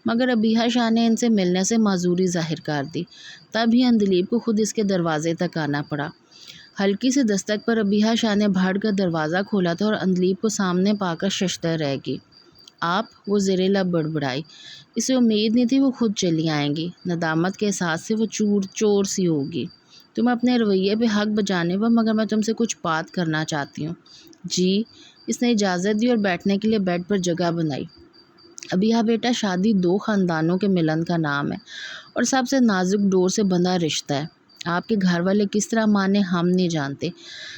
مگر ابیحہ شاہ نے ان سے ملنے سے معذوری ظاہر کر دی۔ تب ہی اندلیب کو خود اس کے دروازے تک آنا پڑا۔ ہلکی سی دستک پر ابیحہ شاہ نے بھڑ کر دروازہ کھولا تھا اور اندلیب کو سامنے پا کر ششدر رہ گئی۔ آپ، وہ زیر لب بڑبڑائی، اسے امید نہیں تھی وہ خود چلی آئیں گی۔ ندامت کے احساس سے وہ چور سی ہوگی۔ تم اپنے رویے پہ حق بجانے پر، مگر میں تم سے کچھ بات کرنا چاہتی ہوں۔ جی، اس نے اجازت دی اور بیٹھنے کے لیے بیڈ پر جگہ بنائی۔ ابیحہ بیٹا، شادی دو خاندانوں کے ملن کا نام ہے اور سب سے نازک ڈور سے بندھا رشتہ ہے۔ آپ کے گھر والے کس طرح مانے ہم نہیں جانتے۔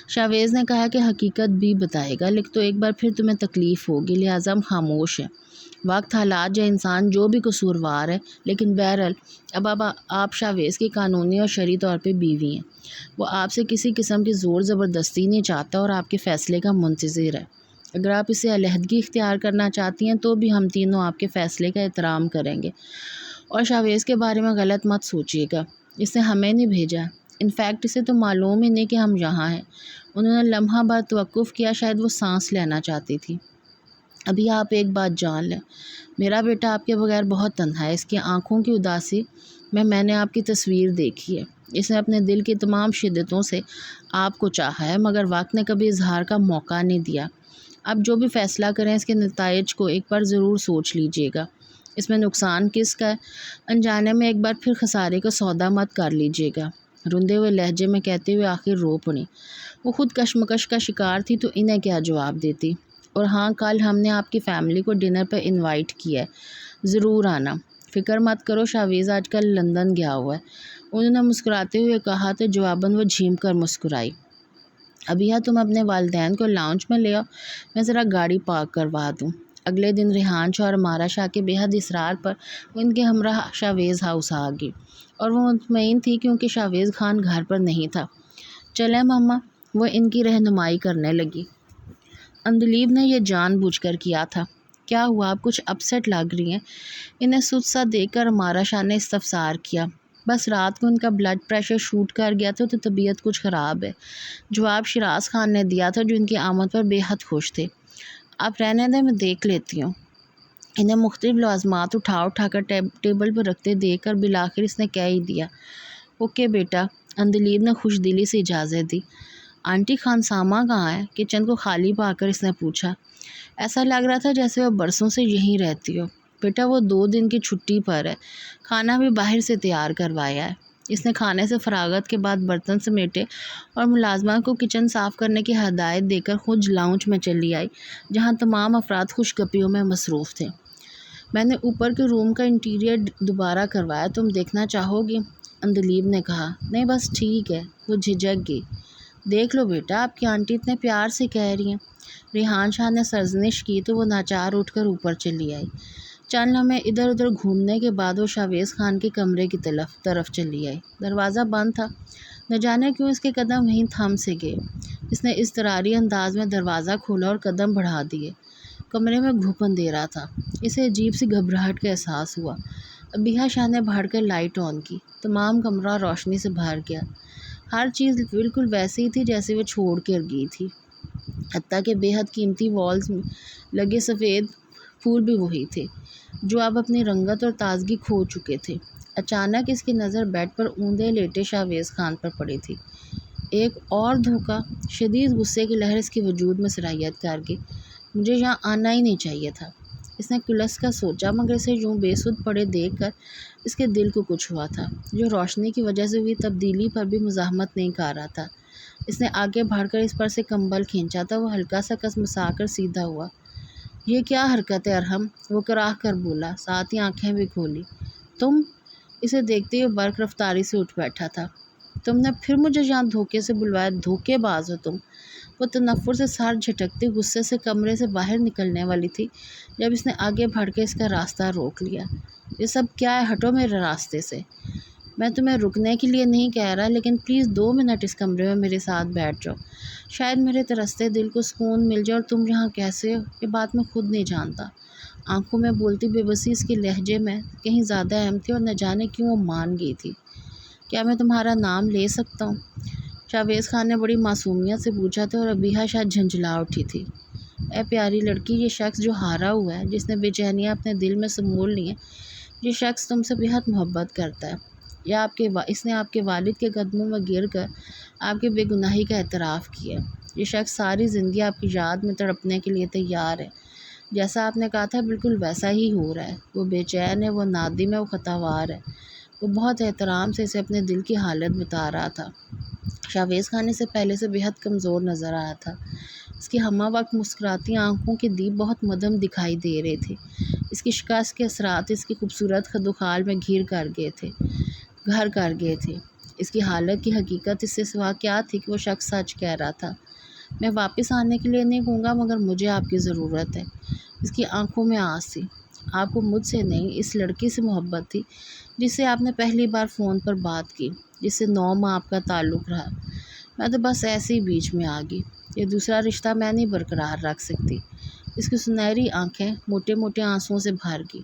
شاویز نے کہا کہ حقیقت بھی بتائے گا، لیکن تو ایک بار پھر تمہیں تکلیف ہوگی، لہٰذا ہم خاموش ہیں۔ وقت، حالات یا انسان جو بھی قصوروار ہے، لیکن بہرحال اب آپ شاویز کی قانونی اور شرعی طور پہ بیوی ہیں۔ وہ آپ سے کسی قسم کی زور زبردستی نہیں چاہتا اور آپ کے فیصلے کا منتظر ہے۔ اگر آپ اسے علیحدگی اختیار کرنا چاہتی ہیں تو بھی ہم تینوں آپ کے فیصلے کا احترام کریں گے۔ اور شاویز کے بارے میں غلط مت سوچیے گا، اس نے ہمیں نہیں بھیجا۔ انفیکٹ اسے تو معلوم ہی نہیں کہ ہم یہاں ہیں۔ انہوں نے لمحہ بھر توقف کیا، شاید وہ سانس لینا چاہتی تھی۔ ابھی آپ ایک بات جان لیں، میرا بیٹا آپ کے بغیر بہت تنہا ہے۔ اس کی آنکھوں کی اداسی میں نے آپ کی تصویر دیکھی ہے۔ اس نے اپنے دل کی تمام شدتوں سے آپ کو چاہا ہے، مگر وقت نے کبھی اظہار کا موقع نہیں دیا۔ آپ جو بھی فیصلہ کریں اس کے نتائج کو ایک بار ضرور سوچ لیجیے گا۔ اس میں نقصان کس کا ہے؟ انجانے میں ایک بار پھر خسارے کا سودا مت کر لیجیے گا، رندے ہوئے لہجے میں کہتے ہوئے آخر رو پڑی۔ وہ خود کشمکش کا شکار تھی تو انہیں کیا جواب دیتی۔ اور ہاں، کل ہم نے آپ کی فیملی کو ڈنر پر انوائٹ کیا ہے، ضرور آنا۔ فکر مت کرو، شاویز آج کل لندن گیا ہوا ہے، انہوں نے مسکراتے ہوئے کہا تو جواباً وہ جھیم کر مسکرائی۔ ابیحہ، تم اپنے والدین کو لاؤنج میں لے آؤ، میں ذرا گاڑی پارک کروا دوں۔ اگلے دن ریحان شاہ اور امارا شاہ کے بے حد اصرار پر وہ ان کے ہمراہ شاویز ہاؤس آ گئی، اور وہ مطمئن تھی کیونکہ شاویز خان گھر پر نہیں تھا۔ چلیں ماما، وہ ان کی رہنمائی کرنے لگی۔ اندلیب نے یہ جان بوجھ کر کیا تھا۔ کیا ہوا؟ آپ کچھ اپسیٹ لگ رہی ہیں؟ انہیں سست سا دیکھ کر امارا شاہ نے استفسار کیا۔ بس رات کو ان کا بلڈ پریشر شوٹ کر گیا تھا تو طبیعت کچھ خراب ہے۔ جواب شیراز خان نے دیا تھا جو ان کی آمد پر بے حد خوش تھے۔ آپ رہنے دیں، میں دیکھ لیتی ہوں۔ انہیں مختلف لوازمات اٹھا کر ٹیبل پر رکھتے دیکھ کر بالآخر اس نے کہہ ہی دیا، اوکے بیٹا۔ اندلیب نے خوش دلی سے اجازت دی۔ آنٹی خانسامہ کہاں ہے؟ کچن کو خالی پا کر اس نے پوچھا۔ ایسا لگ رہا تھا جیسے وہ برسوں سے یہیں رہتی ہو۔ بیٹا وہ 2 دن کی چھٹی پر ہے، کھانا بھی باہر سے تیار کروایا ہے۔ اس نے کھانے سے فراغت کے بعد برتن سمیٹے اور ملازمہ کو کچن صاف کرنے کی ہدایت دے کر خود لاؤنج میں چلی آئی جہاں تمام افراد خوش گپیوں میں مصروف تھے۔ میں نے اوپر کے روم کا انٹیریئر دوبارہ کروایا، تم دیکھنا چاہو گی؟ اندلیب نے کہا۔ نہیں بس ٹھیک ہے۔ وہ جھجک گئی۔ دیکھ لو بیٹا، آپ کی آنٹی اتنے پیار سے کہہ رہی ہیں۔ ریحان شاہ نے سرزنش کی تو وہ ناچار اٹھ کر اوپر چلی آئی۔ چند لمحے ادھر ادھر گھومنے کے بعد وہ شاویز خان کے کمرے کی طرف چلی آئی۔ دروازہ بند تھا، نہ جانے کیوں اس کے قدم وہیں تھم سے گئے۔ اس نے اضطراری انداز میں دروازہ کھولا اور قدم بڑھا دیے۔ کمرے میں گھپن دے رہا تھا۔ اسے عجیب سی گھبراہٹ کا احساس ہوا۔ ابیہا شاہ نے بھاڑ کر لائٹ آن کی۔ تمام کمرہ روشنی سے بھر گیا۔ ہر چیز بالکل ویسی ہی تھی جیسے وہ چھوڑ کر گئی تھی، حتیٰ کہ بے حد قیمتی والز میں لگے سفید پھول بھی وہی تھے جو اب اپنی رنگت اور تازگی کھو چکے تھے۔ اچانک اس کی نظر بیڈ پر اوندے لیٹے شاویز خان پر پڑی تھی۔ ایک اور دھوکہ! شدید غصے کی لہر اس کے وجود میں سرایت کر گئی۔ مجھے یہاں آنا ہی نہیں چاہیے تھا۔ اس نے کلس کا سوچا، مگر اسے یوں بے سود پڑے دیکھ کر اس کے دل کو کچھ ہوا تھا جو روشنی کی وجہ سے ہوئی تبدیلی پر بھی مزاحمت نہیں کر رہا تھا۔ اس نے آگے بڑھ کر اس پر سے کمبل کھینچا تھا۔ وہ ہلکا سا کسمسا کر سیدھا ہوا۔ یہ کیا حرکت ہے ارحم؟ وہ کراہ کر بولا، ساتھ ہی آنکھیں بھی کھولی۔ تم؟ اسے دیکھتے ہوئے برق رفتاری سے اٹھ بیٹھا تھا۔ تم نے پھر مجھے یہاں دھوکے سے بلوایا، دھوکے باز ہو تم۔ وہ تنفر سے سر جھٹکتی غصے سے کمرے سے باہر نکلنے والی تھی جب اس نے آگے بڑھ کے اس کا راستہ روک لیا۔ یہ سب کیا ہے؟ ہٹو میرے راستے سے۔ میں تمہیں رکنے کے لیے نہیں کہہ رہا، لیکن پلیز 2 منٹ اس کمرے میں میرے ساتھ بیٹھ جاؤ۔ شاید میرے ترستے دل کو سکون مل جائے۔ اور تم یہاں کیسے ہو یہ بات میں خود نہیں جانتا۔ آنکھوں میں بولتی بے بسی اس کے لہجے میں کہیں زیادہ اہم تھی اور نہ جانے کیوں وہ مان گئی تھی۔ کیا میں تمہارا نام لے سکتا ہوں؟ شاویز خان نے بڑی معصومیت سے پوچھا تھا اور ابیہا شاہ جھنجھلا اٹھی تھی۔ اے پیاری لڑکی، یہ شخص جو ہارا ہوا ہے، جس نے بے چینیاں اپنے دل میں سمول لی ہیں، یہ شخص تم سے بے حد محبت کرتا ہے۔ اس نے آپ کے والد کے قدموں میں گر کر آپ کی بے گناہی کا اعتراف کیا ہے۔ یہ شخص ساری زندگی آپ کی یاد میں تڑپنے کے لیے تیار ہے۔ جیسا آپ نے کہا تھا بالکل ویسا ہی ہو رہا ہے۔ وہ بے چین ہے، وہ نادم ہے، وہ خطاوار ہے۔ وہ بہت احترام سے اسے اپنے دل کی حالت بتا رہا تھا۔ شاویز خان اسے پہلے سے بے حد کمزور نظر آیا تھا۔ اس کی ہمہ وقت مسکراتی آنکھوں کے دیپ بہت مدھم دکھائی دے رہے تھے۔ اس کی شکست کے اثرات اس کی خوبصورت خد و خال میں گھر کر گئے تھے۔ اس کی حالت کی حقیقت اس سے سوا کیا تھی کہ وہ شخص سچ کہہ رہا تھا۔ میں واپس آنے کے لیے نہیں کہوں گا، مگر مجھے آپ کی ضرورت ہے۔ اس کی آنکھوں میں آنس تھی۔ آپ کو مجھ سے نہیں، اس لڑکی سے محبت تھی جس سے آپ نے پہلی بار فون پر بات کی، جس سے 9 ماہ آپ کا تعلق رہا۔ میں تو بس ایسے ہی بیچ میں آ گئی۔ یہ دوسرا رشتہ میں نہیں برقرار رکھ سکتی۔ اس کی سنہری آنکھیں موٹے موٹے آنسوؤں سے بھر گئی۔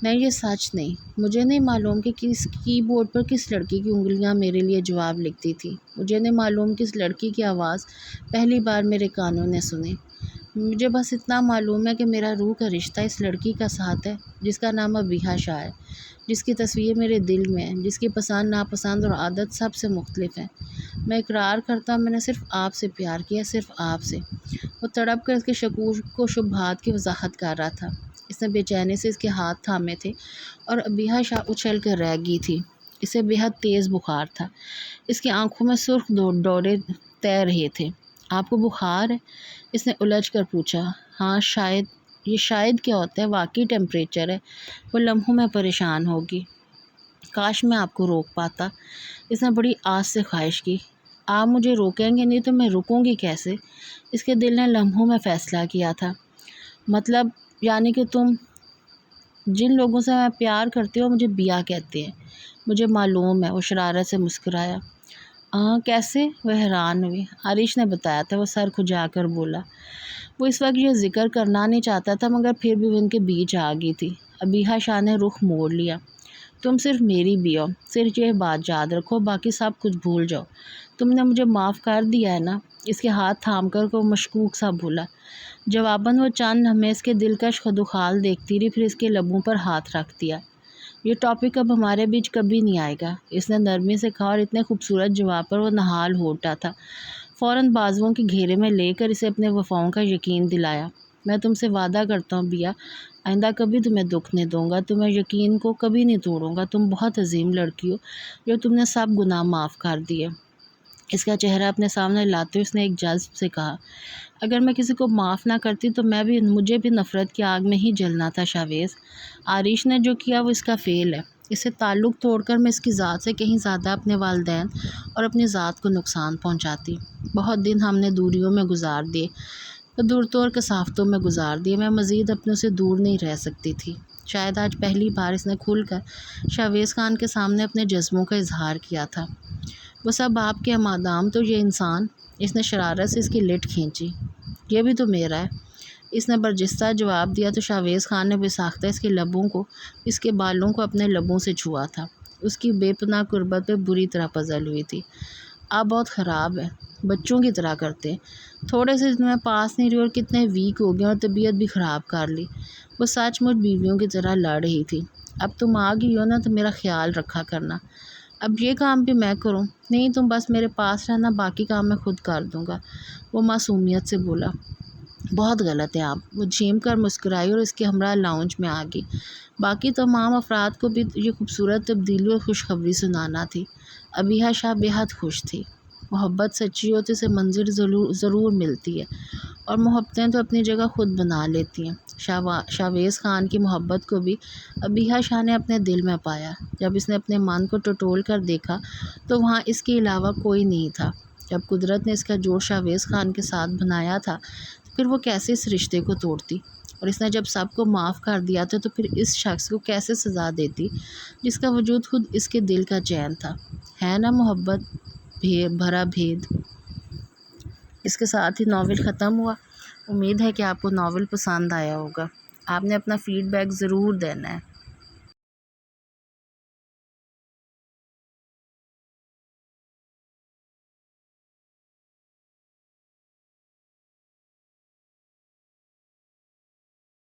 نہیں، یہ سچ نہیں۔ مجھے نہیں معلوم کہ کس کی بورڈ پر کس لڑکی کی انگلیاں میرے لیے جواب لکھتی تھی۔ مجھے نہیں معلوم کہ اس لڑکی کی آواز پہلی بار میرے کانوں نے سنی۔ مجھے بس اتنا معلوم ہے کہ میرا روح کا رشتہ اس لڑکی کا ساتھ ہے جس کا نام ابیہا شاہ ہے، جس کی تصویر میرے دل میں ہے، جس کی پسند ناپسند اور عادت سب سے مختلف ہے۔ میں اقرار کرتا ہوں میں نے صرف آپ سے پیار کیا، صرف آپ سے۔ وہ تڑپ کر اس کے شکوک و شبہات کی وضاحت کر رہا تھا۔ اس نے بے چینی سے اس کے ہاتھ تھامے تھے اور ابیہا شاہ اچھل کر رہ گئی تھی۔ اسے بے حد تیز بخار تھا۔ اس کی آنکھوں میں سرخ ڈورے تیر رہے تھے۔ آپ کو بخار ہے؟ اس نے الجھ کر پوچھا۔ ہاں شاید۔ یہ شاید کیا ہوتا ہے؟ واقعی ٹیمپریچر ہے۔ وہ لمحوں میں پریشان ہوگی۔ کاش میں آپ کو روک پاتا۔ اس نے بڑی آس سے خواہش کی۔ آپ مجھے روکیں گے نہیں تو میں رکوں گی کیسے؟ اس کے دل نے لمحوں میں فیصلہ کیا تھا۔ مطلب یعنی کہ تم جن لوگوں سے میں پیار کرتی ہوں مجھے بیا کہتے ہیں۔ مجھے معلوم ہے۔ وہ شرارت سے مسکرایا۔ کیسے؟ وہ حیران ہوئی۔ عارش نے بتایا تھا، وہ سر کھجا کر بولا۔ وہ اس وقت یہ ذکر کرنا نہیں چاہتا تھا مگر پھر بھی وہ ان کے بیچ آ گئی تھی۔ ابیہا شاہ نے رخ موڑ لیا۔ تم صرف میری بھی ہو، صرف یہ بات یاد رکھو، باقی سب کچھ بھول جاؤ۔ تم نے مجھے معاف کر دیا ہے نا؟ اس کے ہاتھ تھام کر وہ مشکوک سا بولا۔ جواباً وہ چند ہمیں اس کے دلکش خدوخال دیکھتی رہی، پھر اس کے لبوں پر ہاتھ رکھ دیا۔ یہ ٹاپک اب ہمارے بیچ کبھی نہیں آئے گا، اس نے نرمی سے کہا، اور اتنے خوبصورت جواب پر وہ نہال ہو اٹھا تھا۔ فوراً بازوؤں کے گھیرے میں لے کر اسے اپنے وفاؤں کا یقین دلایا۔ میں تم سے وعدہ کرتا ہوں بیا، آئندہ کبھی تمہیں دکھ نہیں دوں گا، تمہیں یقین کو کبھی نہیں توڑوں گا۔ تم بہت عظیم لڑکی ہو جو تم نے سب گناہ معاف کر دیے۔ اس کا چہرہ اپنے سامنے لاتے ہوئے اس نے ایک جذب سے کہا، اگر میں کسی کو معاف نہ کرتی تو مجھے بھی نفرت کی آگ میں ہی جلنا تھا شاویز۔ عارش نے جو کیا وہ اس کا فعل ہے۔ اس سے تعلق توڑ کر میں اس کی ذات سے کہیں زیادہ اپنے والدین اور اپنی ذات کو نقصان پہنچاتی۔ بہت دن ہم نے دوریوں میں گزار دیے، دور اور کثافتوں میں گزار دیے، میں مزید اپنوں سے دور نہیں رہ سکتی تھی۔ شاید آج پہلی بار اس نے کھل کر شاویز خان کے سامنے اپنے جذبوں کا اظہار کیا تھا۔ وہ سب آپ کے مادام تو یہ انسان، اس نے شرارت سے اس کی لٹ کھینچی، یہ بھی تو میرا ہے۔ اس نے برجستہ جواب دیا تو شاویز خان نے بے ساختہ اس کے لبوں کو، اس کے بالوں کو اپنے لبوں سے چھوا تھا۔ اس کی بے پناہ قربت پہ بری طرح پزل ہوئی تھی۔ آپ بہت خراب ہے، بچوں کی طرح کرتے ہیں، تھوڑے سے تمہیں پاس نہیں رہی اور کتنے ویک ہو گئے اور طبیعت بھی خراب کر لی۔ وہ سچ مچ بیویوں کی طرح لڑ رہی تھی۔ اب تم آ گئی ہو نا تو میرا خیال رکھا کرنا۔ اب یہ کام بھی میں کروں؟ نہیں، تم بس میرے پاس رہنا، باقی کام میں خود کر دوں گا، وہ معصومیت سے بولا۔ بہت غلط ہے آپ، وہ جھیم کر مسکرائی اور اس کے ہمراہ لاؤنج میں آ گئی۔ باقی تمام افراد کو بھی یہ خوبصورت تبدیلی اور خوشخبری سنانا تھی۔ ابیحہ شاہ بے حد خوش تھی۔ محبت سچی ہوتی سے منزل ضرور ملتی ہے، اور محبتیں تو اپنی جگہ خود بنا لیتی ہیں۔ شاویز خان کی محبت کو بھی ابیحہ شاہ نے اپنے دل میں پایا۔ جب اس نے اپنے من کو ٹٹول کر دیکھا تو وہاں اس کے علاوہ کوئی نہیں تھا۔ جب قدرت نے اس کا جوڑ شاویز خان کے ساتھ بنایا تھا تو پھر وہ کیسے اس رشتے کو توڑتی؟ اور اس نے جب سب کو معاف کر دیا تھا تو پھر اس شخص کو کیسے سزا دیتی جس کا وجود خود اس کے دل کا چین تھا؟ ہے نا محبت بھرا بھید۔ اس کے ساتھ ہی ناول ختم ہوا۔ امید ہے کہ آپ کو ناول پسند آیا ہوگا۔ آپ نے اپنا فیڈ بیک ضرور دینا ہے۔